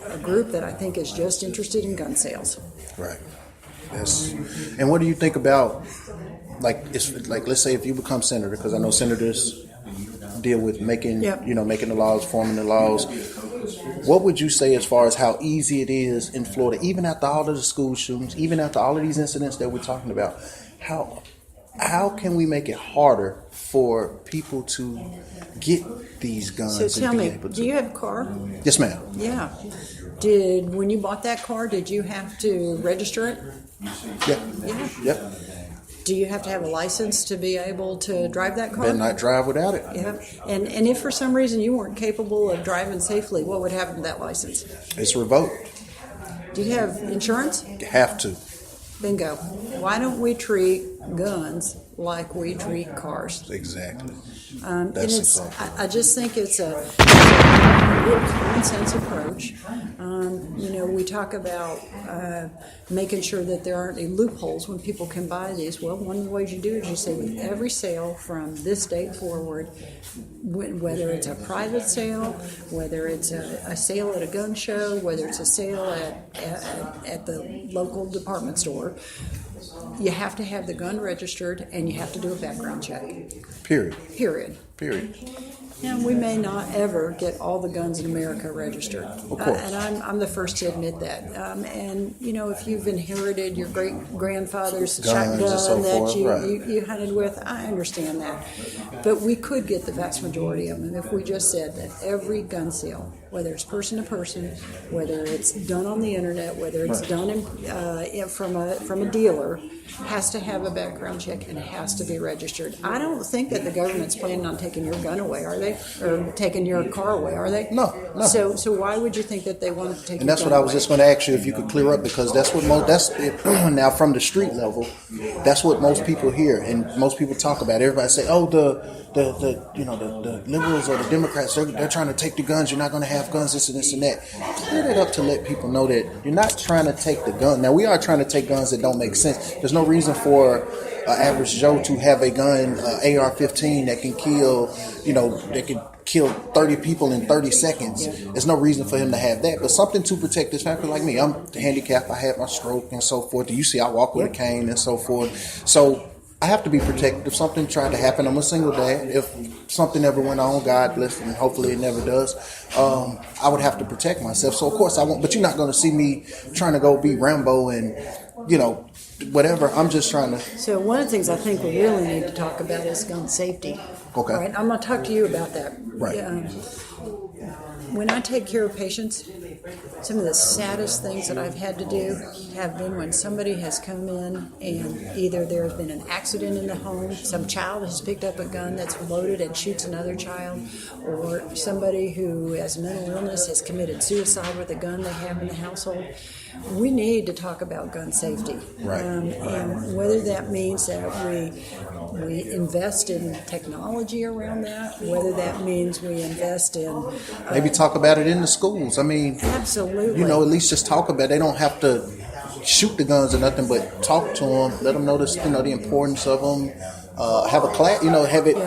a group that I think is just interested in gun sales. Right. Yes. And what do you think about let's say if you become senator, because I know senators deal with making the laws, forming the laws. What would you say as far as how easy it is in Florida, even after all of the school shootings, even after all of these incidents that we're talking about? How can we make it harder for people to get these guns? So tell me, able to? do you have a car? Yes, ma'am. Yeah. When you bought that car, did you have to register it? Yeah. Yeah. Yep. Do you have to have a license to be able to drive that car? Better not drive without it. Yeah. And if for some reason you weren't capable of driving safely, what would happen to that license? It's revoked. Do you have insurance? You have to. Bingo. Why don't we treat guns like we treat cars? Exactly. And That's it's, exactly. I just think it's a real common sense approach. We talk about making sure that there aren't any loopholes when people can buy these. Well, one of the ways you do is you say with every sale from this date forward, whether it's a private sale, whether it's a sale at a gun show, whether it's a sale at the local department store, you have to have the gun registered and you have to do a background check. Period. Period. Now, we may not ever get all the guns in America registered. Of course. And I'm the first to admit that. If you've inherited your great-grandfather's Guns and so shotgun that forth, right. you hunted with, I understand that. But we could get the vast majority of them if we just said that every gun sale, whether it's person to person, whether it's done on the internet, whether it's done from a dealer, has to have a background check and it has to be registered. I don't think that the government's planning on taking your gun away, are they? Or taking your car away, are they? No. So why would you think that they wanted to take? And that's what I was just going to ask you if you could clear up, because that's what now from the street level, that's what most people hear and most people talk about. Everybody say, "Oh, the liberals or the Democrats, they're trying to take the guns. You're not going to have guns, this and this and that." Clear it up to let people know that you're not trying to take the gun. Now, we are trying to take guns that don't make sense. There's no reason for an average Joe to have a gun, AR-15 that can kill, that can kill 30 people in 30 seconds. There's no reason for him to have that, but something to protect this family. Like me, I'm handicapped. I had my stroke and so forth. You see, I walk with a cane and so forth. So I have to be protected. If something tried to happen, I'm a single dad. If something ever went on, God bless, and hopefully it never does, I would have to protect myself. So of course I won't, but you're not going to see me trying to go be Rambo and, whatever. I'm just trying to. So one of the things I think we really need to talk about is gun safety. Okay. Right? I'm going to talk to you about that. Right. When I take care of patients, some of the saddest things that I've had to do have been when somebody has come in and either there has been an accident in the home, some child has picked up a gun that's loaded and shoots another child, or somebody who has mental illness has committed suicide with a gun they have in the household. We need to talk about gun safety. Right. And whether that means that we invest in technology around that, whether that means we invest in Maybe talk about it in the schools. I mean, absolutely. At least just talk about it. They don't have to shoot the guns or nothing, but talk to them, let them know this, the importance of them. Have a class, have it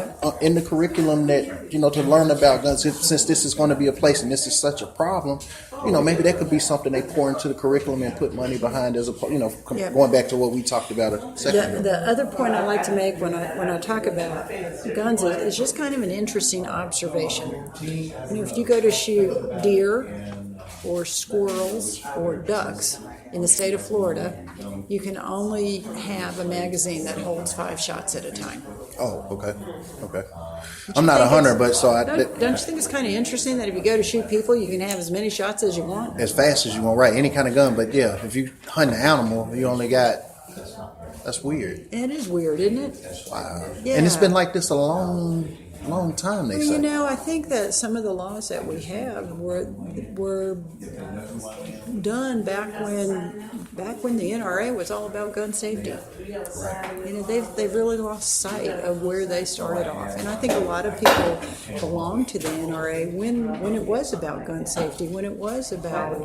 in the curriculum that, to learn about guns. Since this is going to be a place and this is such a problem, maybe that could be something they pour into the curriculum and put money behind as a, going back to what we talked about a second ago. The other point I like to make when I talk about guns is just kind of an interesting observation. If you go to shoot deer or squirrels or ducks in the state of Florida, you can only have a magazine that holds 5 shots at a time. Oh, okay. I'm not a hunter, but so don't you think it's kind of interesting that if you go to shoot people, you can have as many shots as you want? As fast as you want, right? Any kind of gun, but yeah, if you hunt an animal, you only got. That's weird. It is weird, isn't it? Wow. Yeah. And it's been like this a long time, they say. I think that some of the laws that we have were done back when the NRA was all about gun safety. Right. They've really lost sight of where they started off, and I think a lot of people belong to the NRA when it was about gun safety, when it was about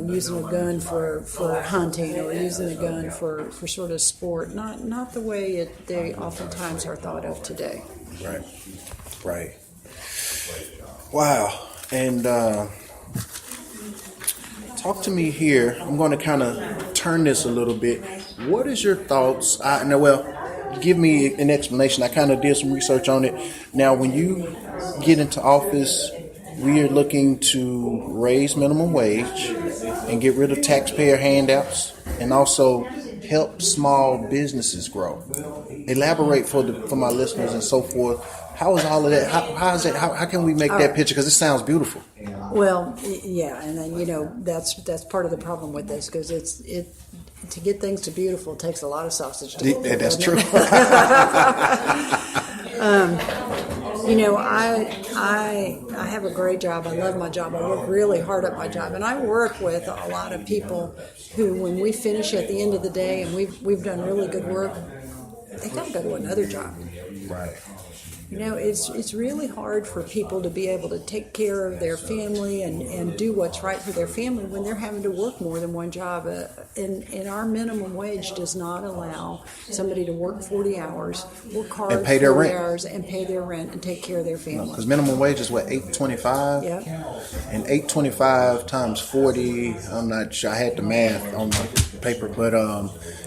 using a gun for hunting or using a gun for sort of sport, not the way they oftentimes are thought of today. Right. Wow. And talk to me here. I'm going to kind of turn this a little bit. What is your thoughts? Give me an explanation. I kind of did some research on it. Now, when you get into office, we are looking to raise minimum wage and get rid of taxpayer handouts and also help small businesses grow. Elaborate for my listeners and so forth. How is all of that? How is that? How can we make that picture? Because it sounds beautiful. Well, yeah, and then that's part of the problem with this, because to get things to beautiful takes a lot of sausage to get there. That's true. I have a great job. I love my job. I work really hard at my job, and I work with a lot of people who, when we finish at the end of the day and we've done really good work, they got to go to another job. Right. It's really hard for people to be able to take care of their family and do what's right for their family when they're having to work more than one job. And our minimum wage does not allow somebody to work 40 hours, work hard and pay their 40 rent. hours, and pay their rent and take care of their family. Because minimum wage is what, $8.25? Yeah. And $8.25 times 40. I'm not sure. I had the math on my paper, but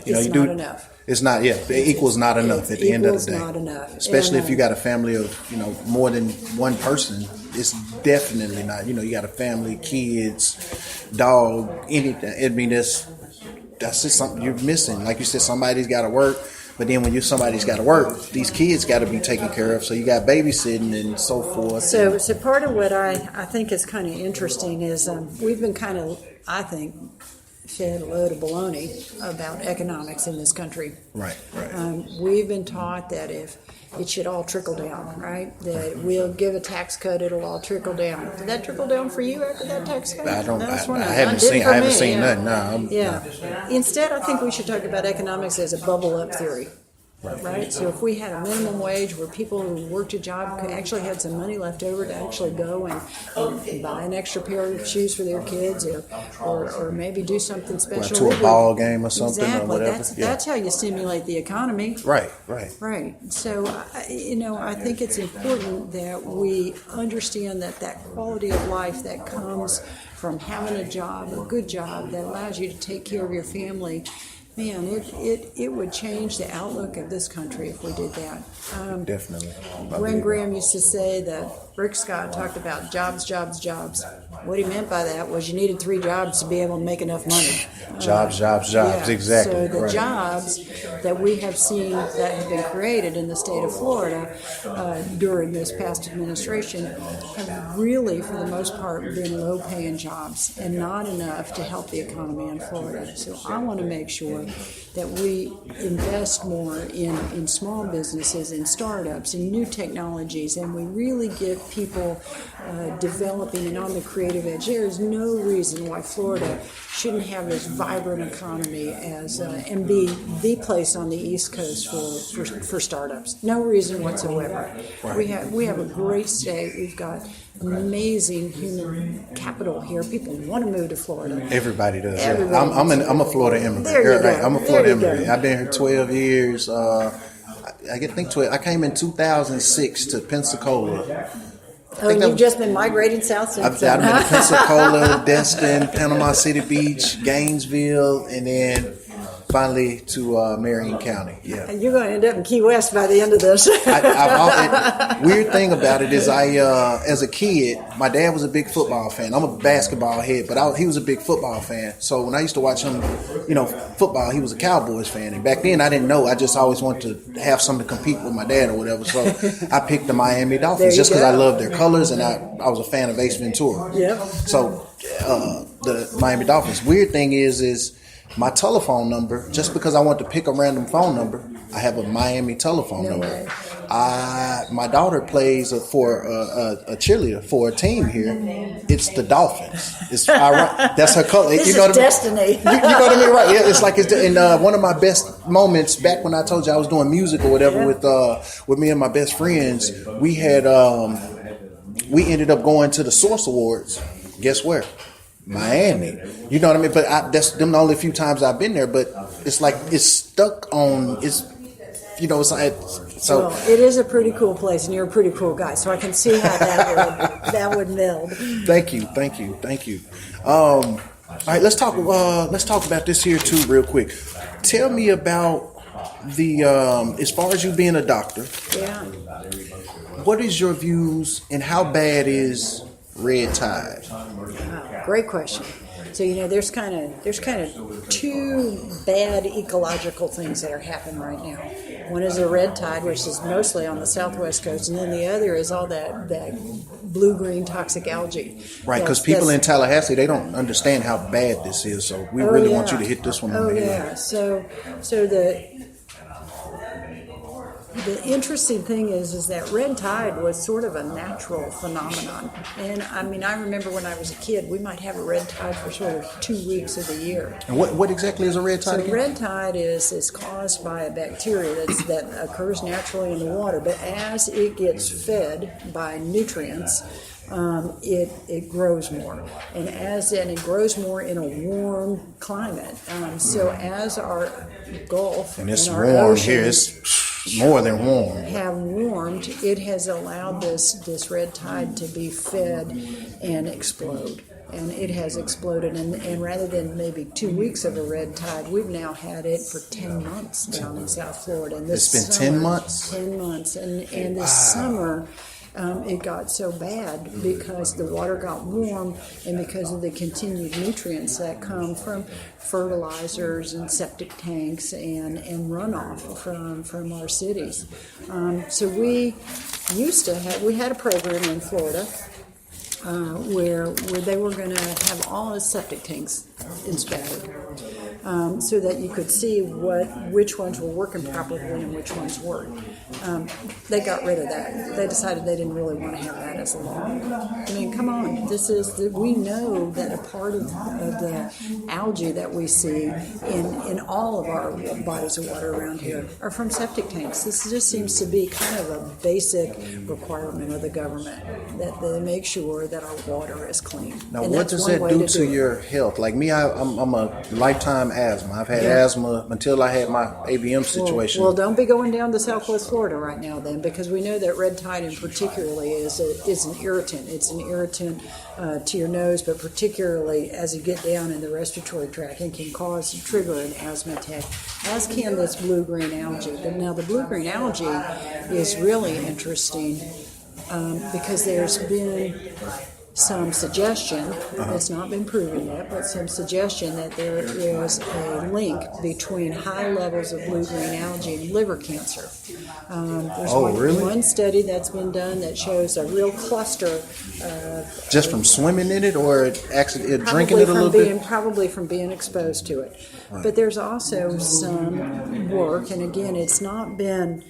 It's not enough. It's not, it equals not enough at the end of the day. It equals not enough. Especially if you got a family of, more than one person, it's definitely not. You got a family, kids, dog, anything. I mean, that's just something you're missing. Like you said, somebody's got to work. But then when somebody's got to work, these kids got to be taken care of. So you got babysitting and so forth. So part of what I think is kind of interesting is we've been kind of, I think, fed a load of baloney about economics in this country. Right. We've been taught that if it should all trickle down, right? That we'll give a tax cut, it'll all trickle down. Did that trickle down for you after that tax cut? I haven't seen nothing. No. Instead, I think we should talk about economics as a bubble up theory. Right. So if we had a minimum wage where people who worked a job actually had some money left over to actually go and buy an extra pair of shoes for their kids, or maybe do something special to a ball game or something, exactly. Or whatever. That's how you stimulate the economy. Right. So I think it's important that we understand that quality of life that comes from having a job, a good job that allows you to take care of your family. Man, it would change the outlook of this country if we did that. Definitely. Glenn Graham used to say that Rick Scott talked about jobs. What he meant by that was you needed 3 jobs to be able to make enough money. Jobs, exactly. So the jobs that we have seen that have been created in the state of Florida during this past administration have really, for the most part, been low-paying jobs and not enough to help the economy in Florida. So I want to make sure that we invest more in small businesses, in startups, in new technologies, and we really get people developing and on the creative edge. There is no reason why Florida shouldn't have this vibrant economy and be the place on the East Coast for startups. No reason whatsoever. Right. We have a great state. We've got amazing human capital here. People want to move to Florida. Everybody does. Everybody I'm a Florida immigrant. There you go. I'm a Florida immigrant. I've been here 12 years. I think 12. I came in 2006 to Pensacola. You've just been migrating south since then. I've been to Pensacola, Destin, Panama City Beach, Gainesville, and then finally to Marion County. Yeah. And you're going to end up in Key West by the end of this. Weird thing about it is as a kid, my dad was a big football fan. I'm a basketball head, but he was a big football fan. So when I used to watch him, football, he was a Cowboys fan. And back then I didn't know. I just always wanted to have something to compete with my dad or whatever. So I picked the Miami Dolphins just because I loved their colors and I was a fan of Ace Ventura. Yep. So the Miami Dolphins. Weird thing is my telephone number, just because I want to pick a random phone number, I have a Miami telephone number. My daughter plays for a cheerleader for a team here. It's the Dolphins. That's her color. This is destiny. You know what I mean, right? Yeah, it's like one of my best moments back when I told you I was doing music or whatever with me and my best friends. We had we ended up going to the Source Awards. Guess where? Miami. You know what I mean? But that's them the only few times I've been there. But it's like it's stuck on. It's so. Well, it is a pretty cool place, and you're a pretty cool guy. So I can see how that would meld. Thank you. All right, let's talk about this here too, real quick. Tell me about the as far as you being a doctor. Yeah. What is your views and how bad is red tide? Great question. So there's kind of 2 bad ecological things that are happening right now. One is the red tide, which is mostly on the southwest coast, and then the other is all that blue-green toxic algae. Right, because people in Tallahassee, they don't understand how bad this is. So we really want you to hit this one on the head. So the interesting thing is that red tide was sort of a natural phenomenon. And I mean, I remember when I was a kid, we might have a red tide for sort of 2 weeks of the year. And what exactly is a red tide again? Red tide is caused by a bacteria that occurs naturally in the water, but as it gets fed by nutrients, it grows more, and it grows more in a warm climate. So as our Gulf and it's our warm oceans here, it's more than warm. Have warmed, it has allowed this red tide to be fed and explode. And it has exploded, and rather than maybe 2 weeks of a red tide, we've now had it for 10 months down in South Florida. And it's been 10 months? 10 months, and this summer, it got so bad because the water got warm and because of the continued nutrients that come from fertilizers and septic tanks and runoff from our cities. So we had a program in Florida where they were going to have all the septic tanks inspected, so that you could see which ones were working properly and which ones weren't. They got rid of that. They decided they didn't really want to have that as a law. I mean, come on, we know that a part of the algae that we see in all of our bodies of water around here are from septic tanks. This just seems to be kind of a basic requirement of the government, that they make sure that our water is clean. Now, and what does that do to your health? Like me, I'm a lifetime asthma. I've had asthma until I had my ABM situation. Well, don't be going down to Southwest Florida right now then, because we know that red tide in particularly is an irritant. It's an irritant to your nose, but particularly as you get down in the respiratory tract, and can trigger an asthma attack, as can this blue-green algae. But now the blue-green algae is really interesting because there's been some suggestion, it's not been proven yet, but some suggestion that there is a link between high levels of blue-green algae and liver cancer. There's one study that's been done that shows a real cluster. Just from swimming in it, or actually drinking it a little bit? Probably from being exposed to it. Right. But there's also some work, and again, it's not been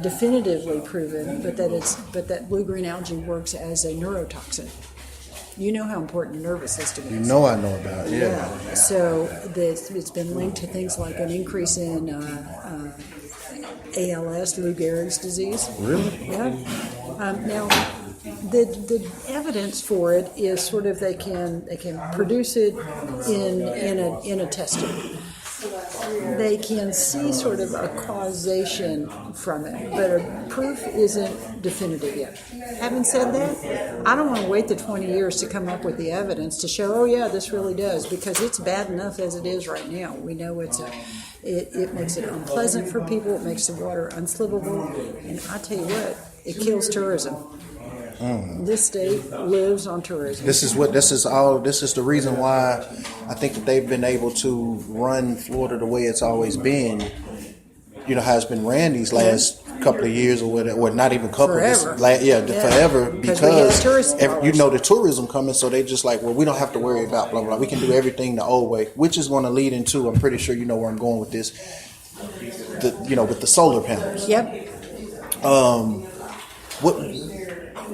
definitively proven, but that blue-green algae works as a neurotoxin. You know how important the nervous system is. You know I know about it, yeah. So it's been linked to things like an increase in ALS, Lou Gehrig's disease. Really? Yeah. Now, the evidence for it is sort of they can produce it in a test tube. They can see sort of a causation from it, but proof isn't definitive yet. Having said that, I don't want to wait the 20 years to come up with the evidence to show, oh yeah, this really does, because it's bad enough as it is right now. We know it makes it unpleasant for people, it makes the water unslivable, and I tell you what, it kills tourism. This state lives on tourism. This is the reason why I think that they've been able to run Florida the way it's always been. You know how it's been ran these last couple of years, or whatever, or not even couple. Forever. Forever, because the tourism coming, so they just like, well, we don't have to worry about blah blah. We can do everything the old way, which is going to lead into. I'm pretty sure you know where I'm going with this. With the solar panels. Yep.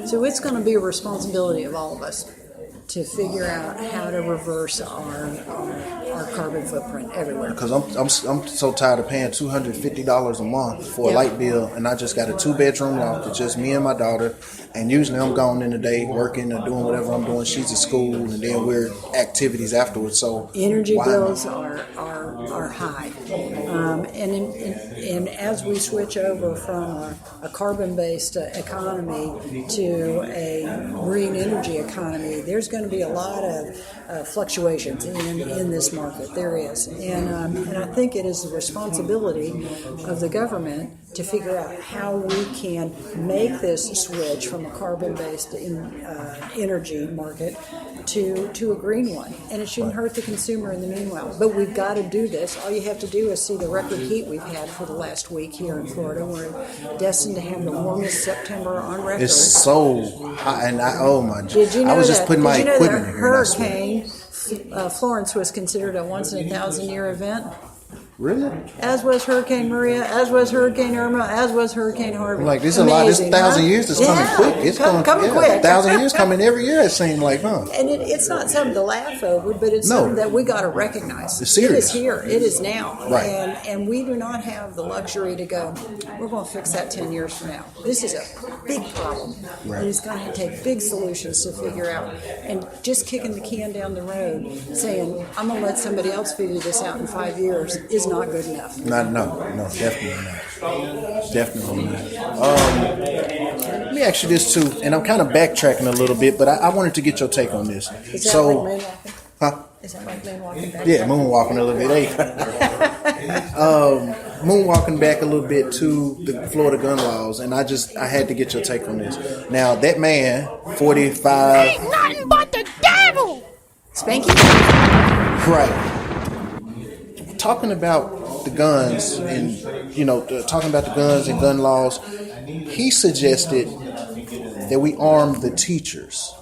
So it's going to be a responsibility of all of us to figure out how to reverse our carbon footprint everywhere. Because I'm so tired of paying $250 a month for a light bill, and I just got a 2-bedroom loft. It's just me and my daughter, and usually I'm gone in the day working or doing whatever I'm doing. She's at school, and then we're activities afterwards. So energy bills are high, and as we switch over from a carbon-based economy to a green energy economy, there's going to be a lot of fluctuations in this market. There is, and I think it is the responsibility of the government to figure out how we can make this switch from a carbon-based energy market to a green one. And it shouldn't hurt the consumer in the meanwhile. But we've got to do this. All you have to do is see the record heat we've had for the last week here in Florida. We're destined to have the warmest September on record. It's so hot, and oh my! Did you know I was just putting my equipment in here. Hurricane Florence was considered a once-in-a-thousand-year event. Really? As was Hurricane Maria, as was Hurricane Irma, as was Hurricane Harvey. Like, this is a lot. This 1,000 years that's coming quick. It's coming quick. 1,000 years coming every year, it seems like, huh? And it's not something to laugh over, but it's something that we got to recognize. It's serious. It is here. It is now. Right. And we do not have the luxury to go, we're going to fix that 10 years from now. This is a big problem. Right. And it's going to take big solutions to figure out. And just kicking the can down the road, saying, I'm going to let somebody else figure this out in 5 years, is not good enough. No, definitely not. Definitely not. Let me ask you this too, and I'm kind of backtracking a little bit, but I wanted to get your take on this. Is that like moonwalking? Huh? Is that like moonwalking back? Yeah, moonwalking a little bit. Moonwalking back a little bit to the Florida gun laws, and I had to get your take on this. Now, that man, 45... Ain't nothing but the devil! Spanky? Right. Talking about the guns and, talking about the guns and gun laws, he suggested that we arm the teachers.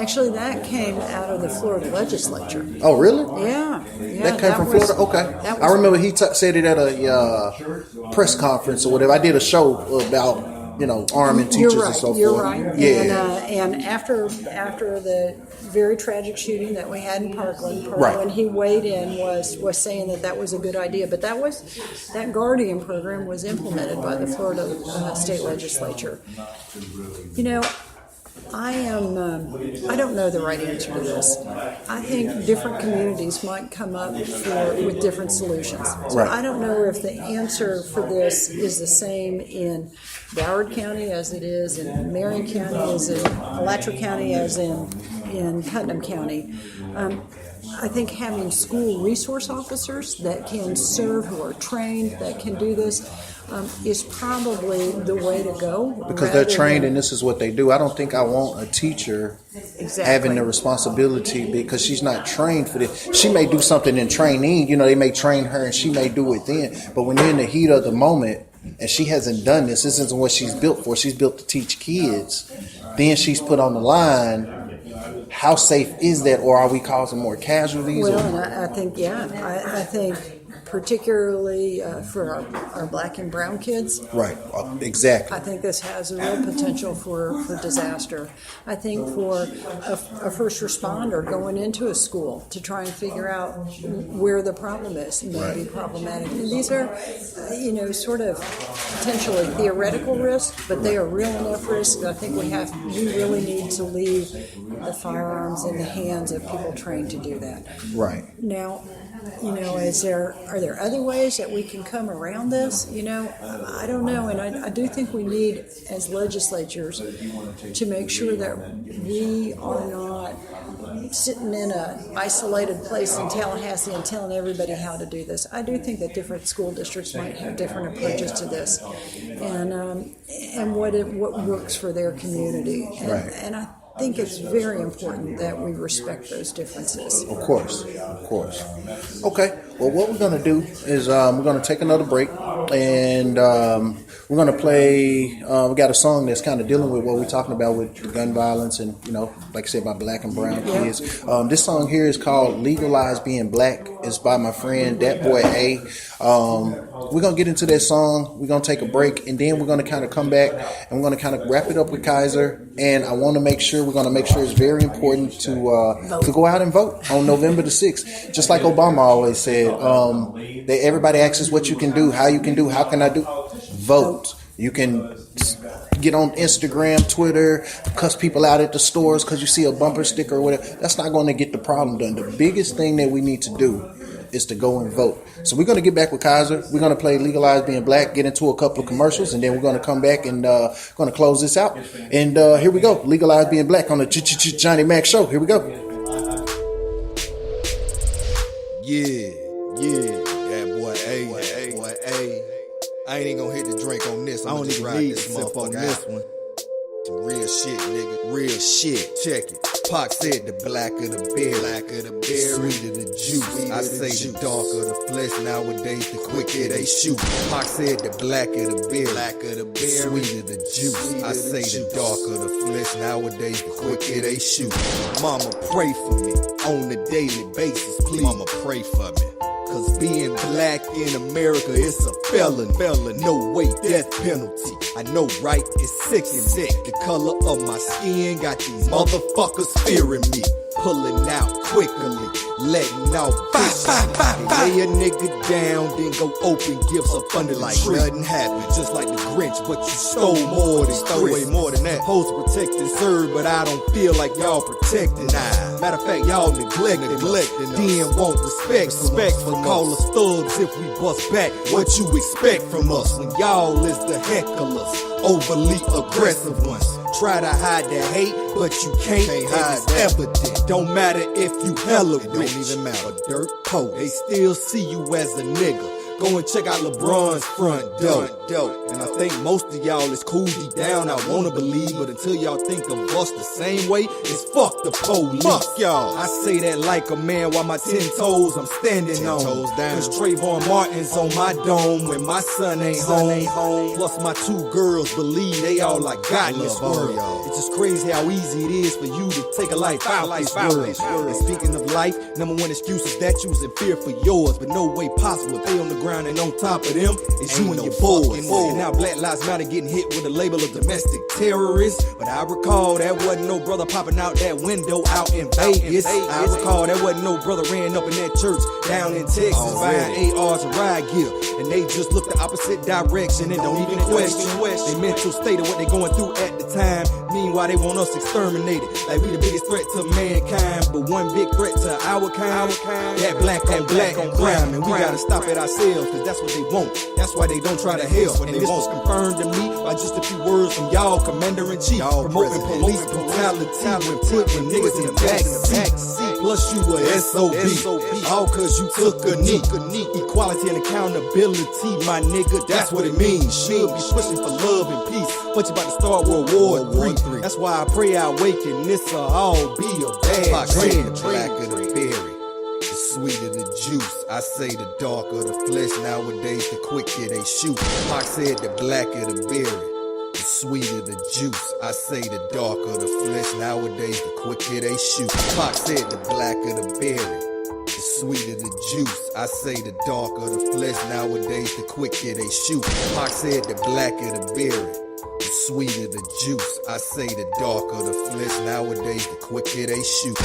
Actually, that came out of the Florida legislature. Oh, really? Yeah. That came from Florida? Okay. I remember he said it at a press conference or whatever. I did a show about, arming teachers and so forth. You're right. Yeah. And after the very tragic shooting that we had in Parkland, Right. when he weighed in was saying that was a good idea. But that Guardian program was implemented by the Florida state legislature. I don't know the right answer to this. I think different communities might come up with different solutions. So Right. I don't know if the answer for this is the same in Broward County as it is in Marion County, as in Alachua County, as in Putnam County. I think having school resource officers that can serve, who are trained, that can do this, is probably the way to go. Because they're trained and this is what they do. I don't think I want a teacher having the responsibility because she's not trained for this. She may do something in training, they may train her and she may do it then. But when you're in the heat of the moment and she hasn't done this isn't what she's built for. She's built to teach kids. Then she's put on the line. How safe is that, or are we causing more casualties? Well, and I think, I think particularly for our black and brown kids. Right, exactly. I think this has a real potential for disaster. I think for a first responder going into a school to try and figure out where the problem is may be problematic. And these are, sort of potentially theoretical risks, but they are real enough risks. I think we really need to leave the firearms in the hands of people trained to do that. Right. Now, are there other ways that we can come around this? I don't know, and I do think we need, as legislatures, to make sure that we are not sitting in an isolated place in Tallahassee and telling everybody how to do this. I do think that different school districts might have different approaches to this, and what works for their community. And I think it's very important that we respect those differences. Of course. Okay, well, what we're going to do is we're going to take another break, and we're going to play, we got a song that's kind of dealing with what we're talking about with gun violence and, like I said, about black and brown kids. This song here is called Legalize Being Black. It's by my friend, Dat Boy A. We're going to get into that song. We're going to take a break, and then we're going to kind of come back, and we're going to kind of wrap it up with Kayser. And I want to make sure, we're going to make sure it's very important to go out and vote on November the 6th. Just like Obama always said, everybody asks us what you can do, how you can do, how can I do? Vote. You can get on Instagram, Twitter, cuss people out at the stores because you see a bumper sticker or whatever. That's not going to get the problem done. The biggest thing that we need to do is to go and vote. So we're going to get back with Kayser. We're going to play Legalize Being Black, get into a couple of commercials, and then we're going to come back and going to close this out. And here we go. Legalize Being Black on the Johnny Mac Show. Here we go. Yeah, that boy A. I ain't even gonna hit the drink on this. I don't even need this motherfucker on this one. Some real shit, nigga. Real shit. Check it. Pac said the blacker the beer, sweeter the juice. I say the darker the flesh, nowadays the quicker they shoot. Pac said the blacker the beer, sweeter the juice. I say the darker the flesh, nowadays the quicker they shoot. Mama, pray for me on a daily basis, please. Mama, pray for me. Cause being black in America is a felon. No way, death penalty. I know, right? It's sick. The color of my skin got these motherfuckers fearing me. Pulling out quickly, letting out fish. Lay a nigga down, then go open gifts up under like nothing happened. Just like the Grinch, but you stole more than way more than that. Supposed to protect and serve, but I don't feel like y'all protecting. Nah, matter of fact, y'all neglecting. Then won't respect for call us thugs if we bust back. What you expect from us when y'all is the hecklers, overly aggressive ones. Try to hide the hate, but you can't hide it's evident. Don't matter if you hella rich. It don't even matter. Dirt poor, they still see you as a nigga. Go and check out LeBron's front door. And I think most of y'all is cool deep down, I wanna believe, but until y'all think of us the same way, it's fuck the police. Fuck y'all. I say that like a man while my 10 toes I'm standing on. Cause Trayvon Martin's on my dome when my son ain't home. Plus my 2 girls believe they all I got in this world. It's just crazy how easy it is for you to take a life out this world. And speaking of life, number one excuse is that you was in fear for yours, but no way possible. They on the ground and on top of them is you and your boys. And now Black Lives Matter getting hit with a label of domestic terrorists. But I recall that wasn't no brother popping out that window out in Vegas. I recall that wasn't no brother ran up in that church down in Texas buying ARs and riot gear. And they just look the opposite direction and don't even question their mental state of what they going through at the time. Meanwhile, they want us exterminated like we the biggest threat to mankind. But one big threat to our kind, that black on crime. And we gotta stop it ourselves, cause that's what they want. That's why they don't try to help. And this was confirmed to me by just a few words from y'all Commander-in-Chief, promoting police brutality when putting niggas in the back seat. Plus you a SOB, all cause you took a knee. Equality and accountability, my nigga, that's what it means. Should be pushing for love and peace, but you about to start World War III. That's why I pray I awaken, this'll all be a bad dream. Black of the berry, the sweeter the juice. I say the darker the flesh, nowadays the quicker they shoot. Pac said the blacker the berry, the sweeter the juice. I say the darker the flesh, nowadays the quicker they shoot. Pac said the blacker the berry, the sweeter the juice. I say the darker the flesh, nowadays the quicker they shoot. Pac said the blacker the berry, the sweeter the juice. I say the darker the flesh, nowadays the quicker they shoot.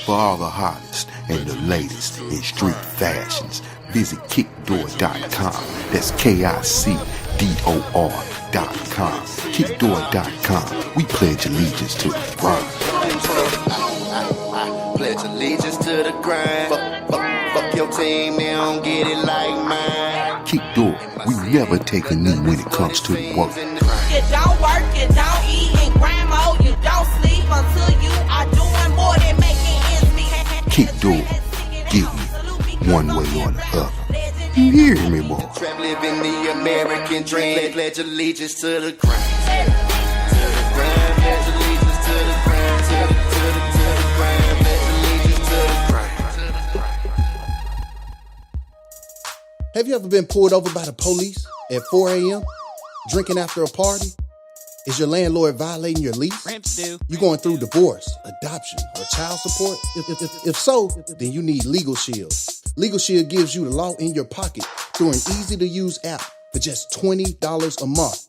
For all the hottest and the latest in street fashions, visit kickdoor.com. That's KICDOR.com. Kickdoor.com. We pledge allegiance to the grind. Pledge allegiance to the grind. Fuck your team, they don't get it like mine. Kickdoor, we never take a knee when it comes to the work. You don't work, you don't eat, and grandma, you don't sleep until you are doing more than making ends meet. Kickdoor, get me one way or the other. You hear me, boy? Trap living the American dream. Pledge allegiance to the grind. Pledge allegiance to the grind. To the grind. Pledge allegiance to the grind. Have you ever been pulled over by the police at 4 a.m. drinking after a party? Is your landlord violating your lease? You going through divorce, adoption, or child support? If so, then you need Legal Shield. Legal Shield gives you the law in your pocket through an easy-to-use app for just $20 a month.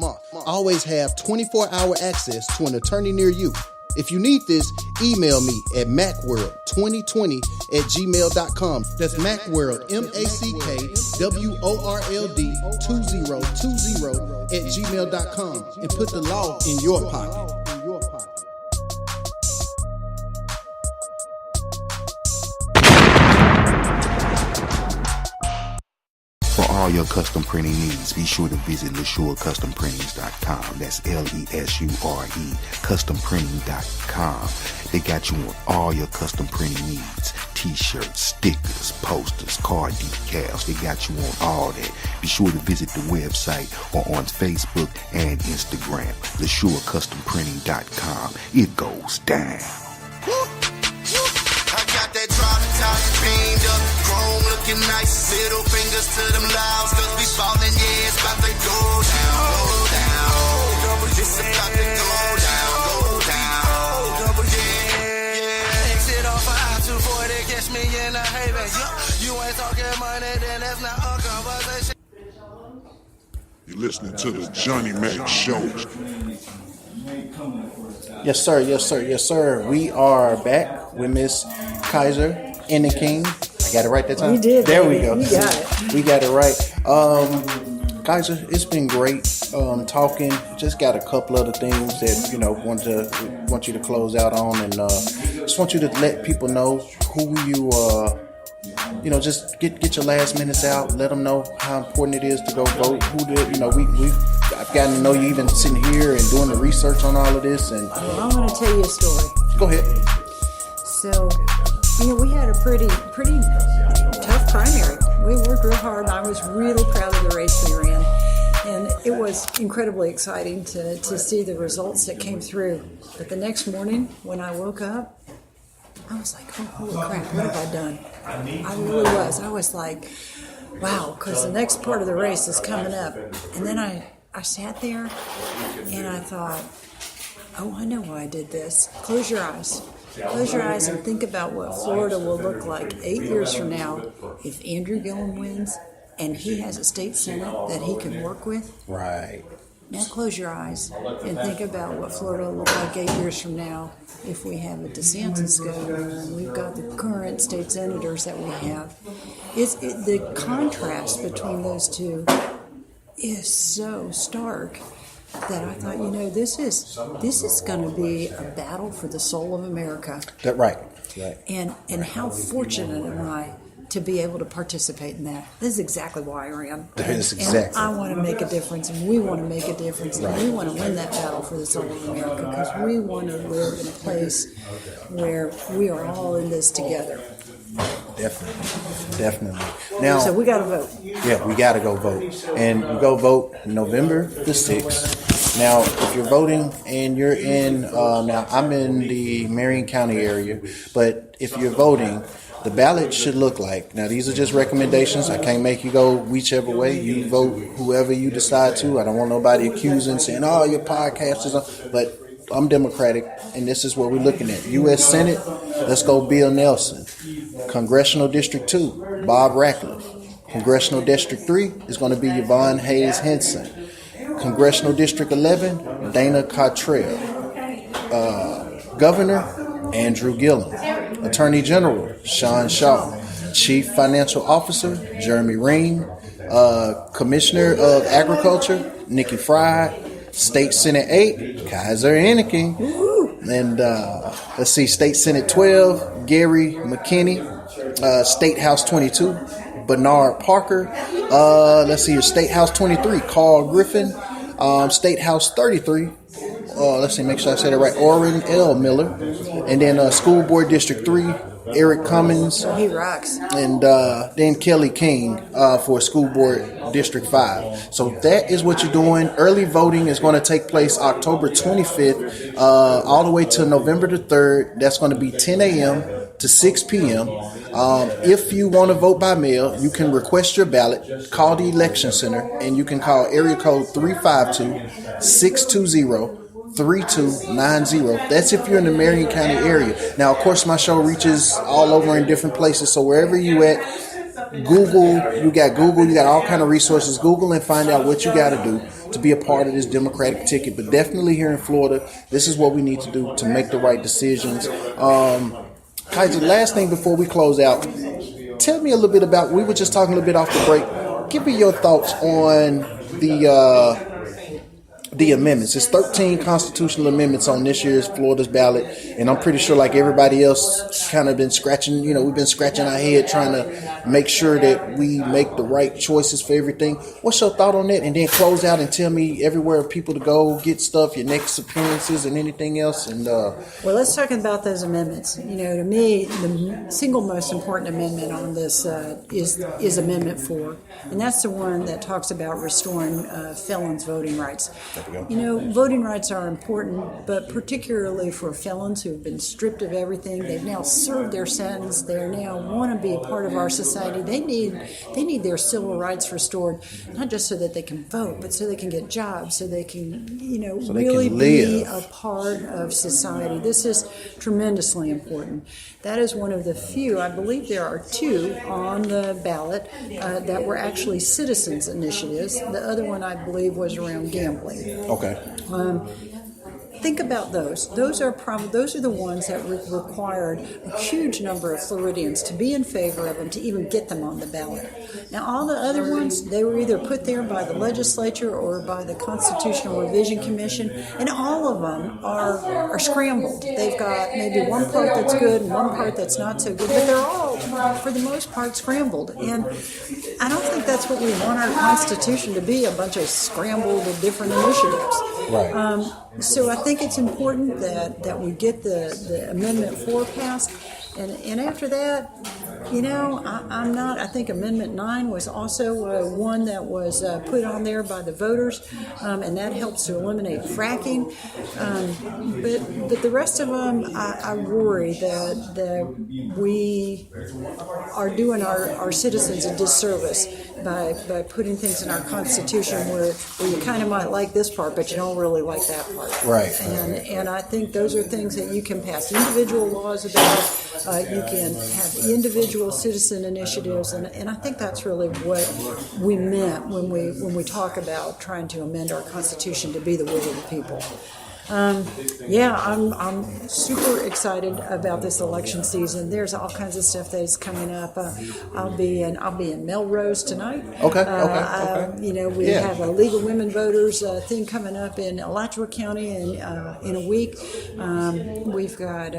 Always have 24-hour access to an attorney near you. If you need this, email me at macworld2020@gmail.com. That's Macworld, MACKWORLD2020@gmail.com, and put the law in your pocket. For all your custom printing needs, be sure to visit LeSureCustomPrintings.com. That's LESURE, CustomPrinting.com. They got you on all your custom printing needs. T-shirts, stickers, posters, card decals. They got you on all that. Be sure to visit the website or on Facebook and Instagram. LeSureCustomPrinting.com. It goes down. That drop top cleaned up, chrome looking nice. Middle fingers to them louds, cause we ballin', yeah, it's about to go down, go down. It's about to go down, yeah. Exit off of I-240, catch me in the Haven, yeah. You ain't talking money, then that's not a conversation. You're listening to the Johnny Mac Show. Yes, sir. Yes, sir. Yes, sir. We are back with Miss Kayser, Enneking. I got it right that time? You did. There baby. we go. You got it. We got it right. Kayser, it's been great talking. Just got a couple other things that, want you to close out on, and just want you to let people know who you just get your last minutes out. Let them know how important it is to go vote. I've gotten to know you even sitting here and doing the research on all of this. And I want to tell you a story. Go ahead. So, we had a pretty tough primary. We worked real hard. I was really proud of the race we ran. And it was incredibly exciting to see the results that came through. But the next morning, when I woke up, I was like, oh, holy crap, what have I done? I really was. I was like, wow, because the next part of the race is coming up. And then I sat there and I thought, oh, I know why I did this. Close your eyes. Close your eyes and think about what Florida will look like 8 years from now if Andrew Gillum wins and he has a state senate that he can work with. Right. Now close your eyes and think about what Florida will look like 8 years from now if we have a DeSantis governor and we've got the current state senators that we have. The contrast between those two is so stark that I thought, this is going to be a battle for the soul of America. That right. And how fortunate am I to be able to participate in that. This is exactly why I ran. And I want to make a difference, and we want to make a difference, and we want to win that battle for the soul of America because we want to live in a place where we are all in this together. Definitely. Now, so we got to vote. Yeah, we got to go vote. And you go vote November the 6th. Now, if you're voting and you're in, now I'm in the Marion County area, but if you're voting, the ballot should look like, now these are just recommendations. I can't make you go whichever way. You vote whoever you decide to. I don't want nobody accusing, saying, oh, your podcast is on. But I'm Democratic, and this is what we're looking at. U.S. Senate, let's go Bill Nelson. Congressional District 2, Bob Ratcliffe. Congressional District 3 is going to be Yvonne Hayes Henson. Congressional District 11, Dana Cottrell. Governor, Andrew Gillum. Attorney General, Sean Shaw. Chief Financial Officer, Jeremy Ream. Commissioner of Agriculture, Nikki Fry. State Senate 8, Kayser Enneki. And let's see, State Senate 12, Gary McKinney. State House 22, Bernard Parker. Let's see here, State House 23, Carl Griffin. State House 33, let's see, make sure I said it right, Orrin L. Miller. And then School Board District 3, Eric Cummins. He rocks. And then Kelly King for School Board District 5. So that is what you're doing. Early voting is going to take place October 25th all the way to November the 3rd. That's going to be 10 a.m. to 6 p.m. If you want to vote by mail, you can request your ballot, call the election center, and you can call area code 352-620-3290. That's if you're in the Marion County area. Now, of course, my show reaches all over in different places. So wherever you at, Google, you got all kind of resources. Google and find out what you got to do to be a part of this Democratic ticket. But definitely here in Florida, this is what we need to do to make the right decisions. Kayser, last thing before we close out, tell me a little bit about, we were just talking a little bit off the break. Give me your thoughts on the amendments. There's 13 constitutional amendments on this year's Florida's ballot, and I'm pretty sure, like everybody else, kind of been scratching, we've been scratching our head trying to make sure that we make the right choices for everything. What's your thought on that? And then close out and tell me everywhere people to go get stuff, your next appearances, and anything else. And well, let's talk about those amendments. To me, the single most important amendment on this is Amendment 4, and that's the one that talks about restoring felons' voting rights. Voting rights are important, but particularly for felons who have been stripped of everything. They've now served their sentence. They now want to be part of our society. They need their civil rights restored, not just so that they can vote, but so they can get jobs, so they can, so really be a part of society. This is tremendously important. That is one of the few, I believe there are 2 on the ballot that were actually citizens' initiatives. The other one, I believe, was around gambling. Okay. Think about those. Those are the ones that required a huge number of Floridians to be in favor of them to even get them on the ballot. Now, all the other ones, they were either put there by the legislature or by the Constitutional Revision Commission, and all of them are scrambled. They've got maybe one part that's good and one part that's not so good, but they're all, for the most part, scrambled. And I don't think that's what we want our Constitution to be, a bunch of scrambled different initiatives. Right. So I think it's important that we get the Amendment 4 passed. And after that, I'm not. I think Amendment 9 was also one that was put on there by the voters, and that helps to eliminate fracking. But the rest of them, I worry that we are doing our citizens a disservice by putting things in our Constitution where you kind of might like this part, but you don't really like that part. Right. And I think those are things that you can pass individual laws about. You can have individual citizen initiatives, and I think that's really what we meant when we talk about trying to amend our Constitution to be the will of the people. I'm super excited about this election season. There's all kinds of stuff that is coming up. I'll be in Melrose tonight. Okay. We have a League of Women Voters thing coming up in Alachua County in a week. We've got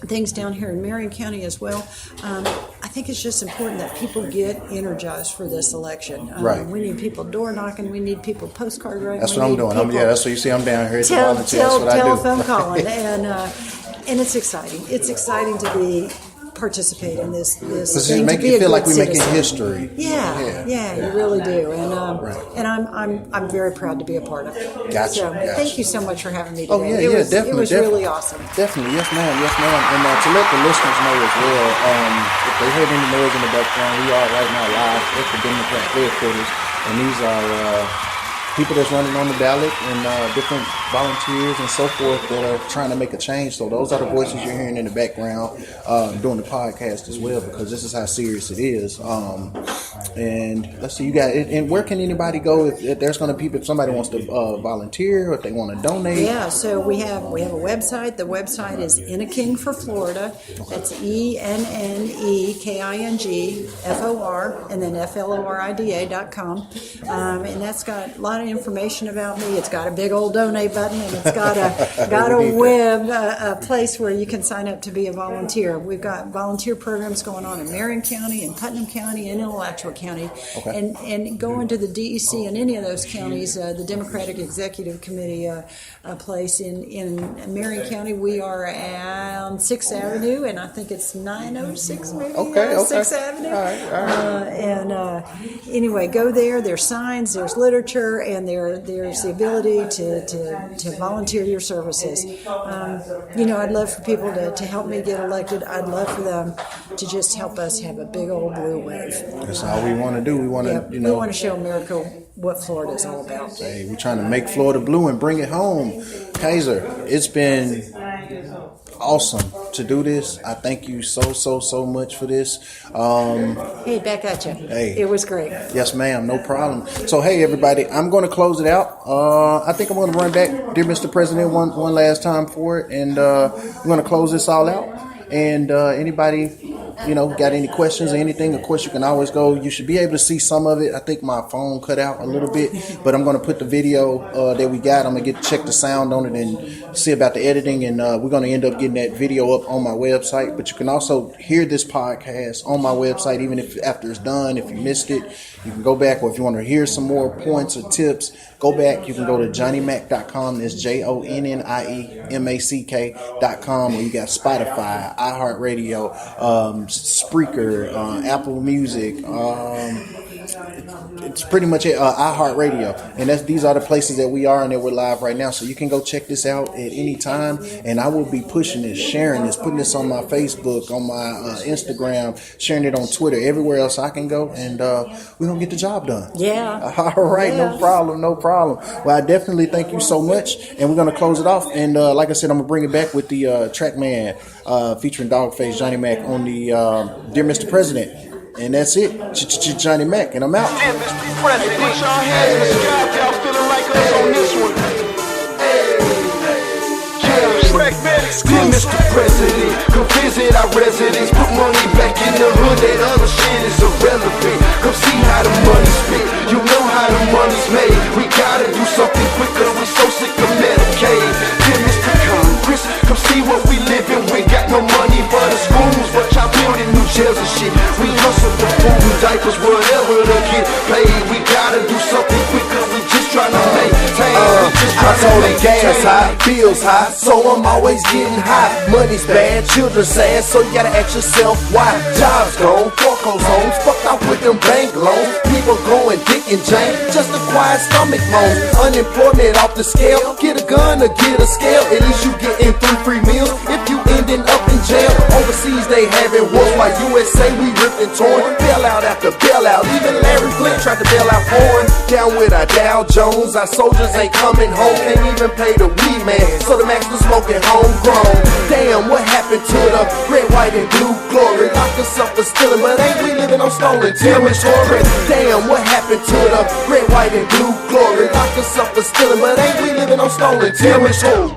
things down here in Marion County as well. I think it's just important that people get energized for this election. Right. We need people door knocking. We need people postcard writing. That's what I'm doing. That's what you see. I'm down here. Telephone calling, and it's exciting. It's exciting to participate in this thing. Make you feel like we're making history. Yeah, you really do, and I'm very proud to be a part of it. Gotcha. So thank you so much for having me today. Oh yeah, definitely. It was really awesome. Definitely, yes, ma'am. And to let the listeners know as well, if they heard any noise in the background, we are right now live at the Democrat headquarters, and these are people that's running on the ballot and different volunteers and so forth that are trying to make a change. So those are the voices you're hearing in the background doing the podcast as well, because this is how serious it is. And let's see, you got it. And where can anybody go if there's going to be, if somebody wants to volunteer or if they want to donate? Yeah, so we have a website. The website is Enneking for Florida. That's ENNEKING and then FLORIDA.com. And that's got a lot of information about me. It's got a big old donate button, and it's got a web place where you can sign up to be a volunteer. We've got volunteer programs going on in Marion County, in Putnam County, and in Alachua County. Okay. And going to the DEC in any of those counties, the Democratic Executive Committee place in Marion County, we are on 6th Avenue, and I think it's 906 maybe. Okay. 6th Avenue. All right. Anyway, go there. There's signs, there's literature, and there's the ability to volunteer your services. I'd love for people to help me get elected. I'd love for them to just help us have a big old blue wave. That's all we want to do. We want to, we want to show America what Florida is all about. Hey, we're trying to make Florida blue and bring it home. Kayser, it's been awesome to do this. I thank you so much for this. Hey, back at you. Hey, it was great. Yes, ma'am. No problem. So, hey, everybody, I'm going to close it out. I think I'm going to run back, dear Mr. President, one last time for it, and we're going to close this all out. And anybody, got any questions or anything, of course, you can always go. You should be able to see some of it. I think my phone cut out a little bit, but I'm going to put the video that we got. I'm going to check the sound on it and see about the editing. And we're going to end up getting that video up on my website. But you can also hear this podcast on my website, even if after it's done. If you missed it, you can go back. Or if you want to hear some more points or tips, go back. You can go to JohnnyMac.com. That's JONNIEMACK.com. Or you got Spotify, iHeartRadio, Spreaker, Apple Music. It's pretty much it. iHeartRadio, and these are the places that we are and that we're live right now. So you can go check this out at any time. And I will be pushing this, sharing this, putting this on my Facebook, on my Instagram, sharing it on Twitter, everywhere else I can go, and we're gonna get the job done. Yeah. All right. Yeah. No problem. Well, I definitely thank you so much, and we're gonna close it off. And like I said, I'm gonna bring it back with the track man featuring Dogface Johnny Mac on the Dear Mr. President. And that's it. Johnny Mac, and I'm out. Dear Mr. President, put your hands in the sky if y'all feeling like us on this one. Dear Mr. President, come visit our residents. Put money back in the hood, that other shit is irrelevant. Come see how the money's spent, you know how the money's made. We gotta do something quick, cause we so sick of Medicaid. Dear Mr. Congress, come see what we living with. Got no money for the schools, but y'all building new jails and shit. We hustle for food and diapers, whatever to get paid. We gotta do something quick, cause we just trying to maintain. I told them gas high, bills high, so I'm always getting high. Money's bad, children sad, so you gotta ask yourself why. Jobs gone, foreclosed homes, fucked off with them bank loans. People going Dick and Jane, just a quiet stomach moans. Unemployment off the scale, get a gun or get a scale. At least you getting 3 free meals if you ending up in jail. Overseas they having wars, while USA we ripped and torn. Bailout after bailout, even Larry Flint tried to bail out foreign. Down with our Dow Jones, our soldiers ain't coming home. Can't even pay the weed man, so the max was smoking homegrown. Damn, what happened to the red, white, and blue glory? Locked us up for stealing, but ain't we living on stolen territory? Damn, what happened to the red, white, and blue glory? Locked us up for stealing, but ain't we living on stolen territory?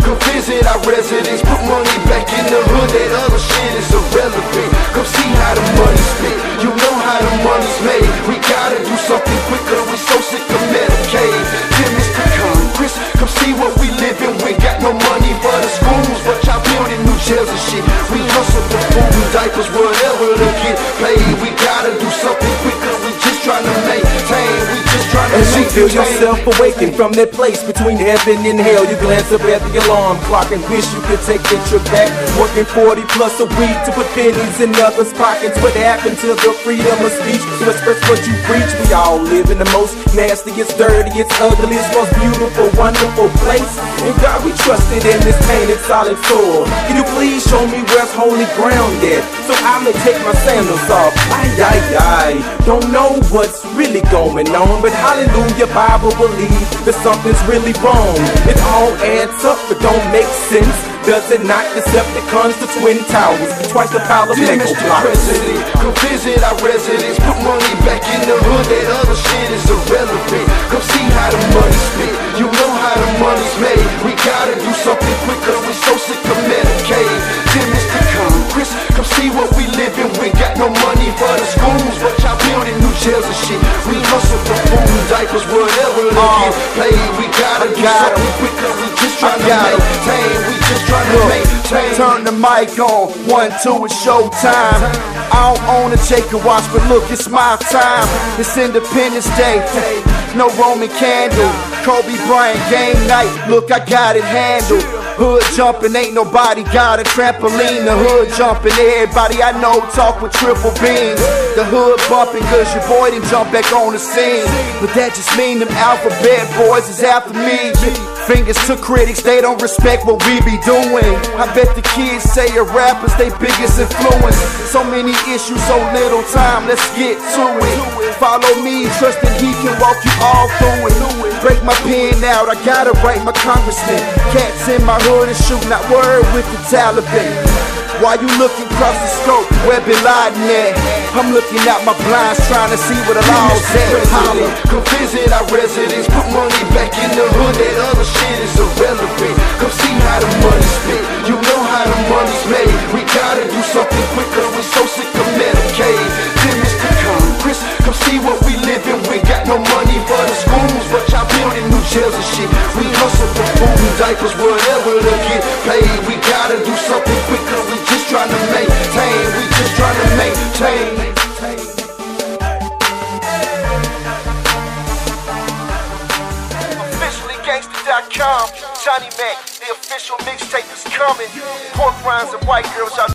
Come visit our residence, put money back in the hood. That other shit is irrelevant. Come see how the money's spent. You know how the money's made. We gotta do something quicker. We so sick of Medicaid. Dear Mr. Congress, come see what we living. We got no money for the schools, but y'all building new jails and shit. We hustle for food and diapers, whatever to get paid. We gotta do something quicker. We just trying to maintain. We just trying to As you feel yourself awaken from that place between heaven and hell, you glance up at the alarm clock and wish you could take that trip back. Working 40 plus a week to put pennies in others' pockets. What happened to the freedom of speech to express what you preach? We all live in the most nastiest, dirtiest, ugliest, most beautiful, wonderful place. And God, we trusted in this painted solid soil. Can you please show me where's holy ground at, so I may take my sandals off? I don't know what's really going on, but hallelujah, Bible believes that something's really wrong. It all adds up, but don't make sense. Does it not? Decepticons to Twin Towers, twice the power of Dear Lego Mr. blocks. President, come visit our residence, put money back in the hood. That other shit is irrelevant. Come see how the money's spent. You know how the money's made. We gotta do something quicker. We so sick of Medicaid. Dear Mr. Congress, come see what we living. We got no money for the schools, but y'all building new jails and shit. We hustle for food and diapers, whatever to get paid. We gotta do something quicker. We just trying to maintain. We just trying to maintain. Turn the mic on, 1, 2, it's showtime. I don't own a Jacob watch, but look, it's my time. It's Independence Day, no Roman candle. Kobe Bryant game night, look, I got it handled. Hood jumping, ain't nobody got a trampoline. The hood jumping, everybody I know talk with triple beams. The hood bumping, cause your boy didn't jump back on the scene. But that just mean them alphabet boys is after me. Fingers to critics, they don't respect what we be doing. I bet the kids say a rapper's they biggest influence. So many issues, so little time, let's get to it. Follow me, trusting he can walk you all through it. Break my pen out, I gotta write my congressman. Cats in my hood and shoot, not word with the Taliban. While you looking across the scope, where Bin Laden at? I'm looking out my blinds, trying to see where the law's at. Holla, come visit our residence, put money back in the hood. That other shit is irrelevant. Come see how the money's spent. You know how the money's made. We gotta do something quicker. We so sick of Medicaid. Dear Mr. Congress, come see what we living. We got no money for the schools, but y'all building new jails and shit. We hustle for food and diapers, whatever to get paid. We gotta do something quicker. We just trying to maintain. We just trying to maintain. Officiallygangster.com, Johnny Mac, the official mixtape is coming. Pork rinds and white girls, y'all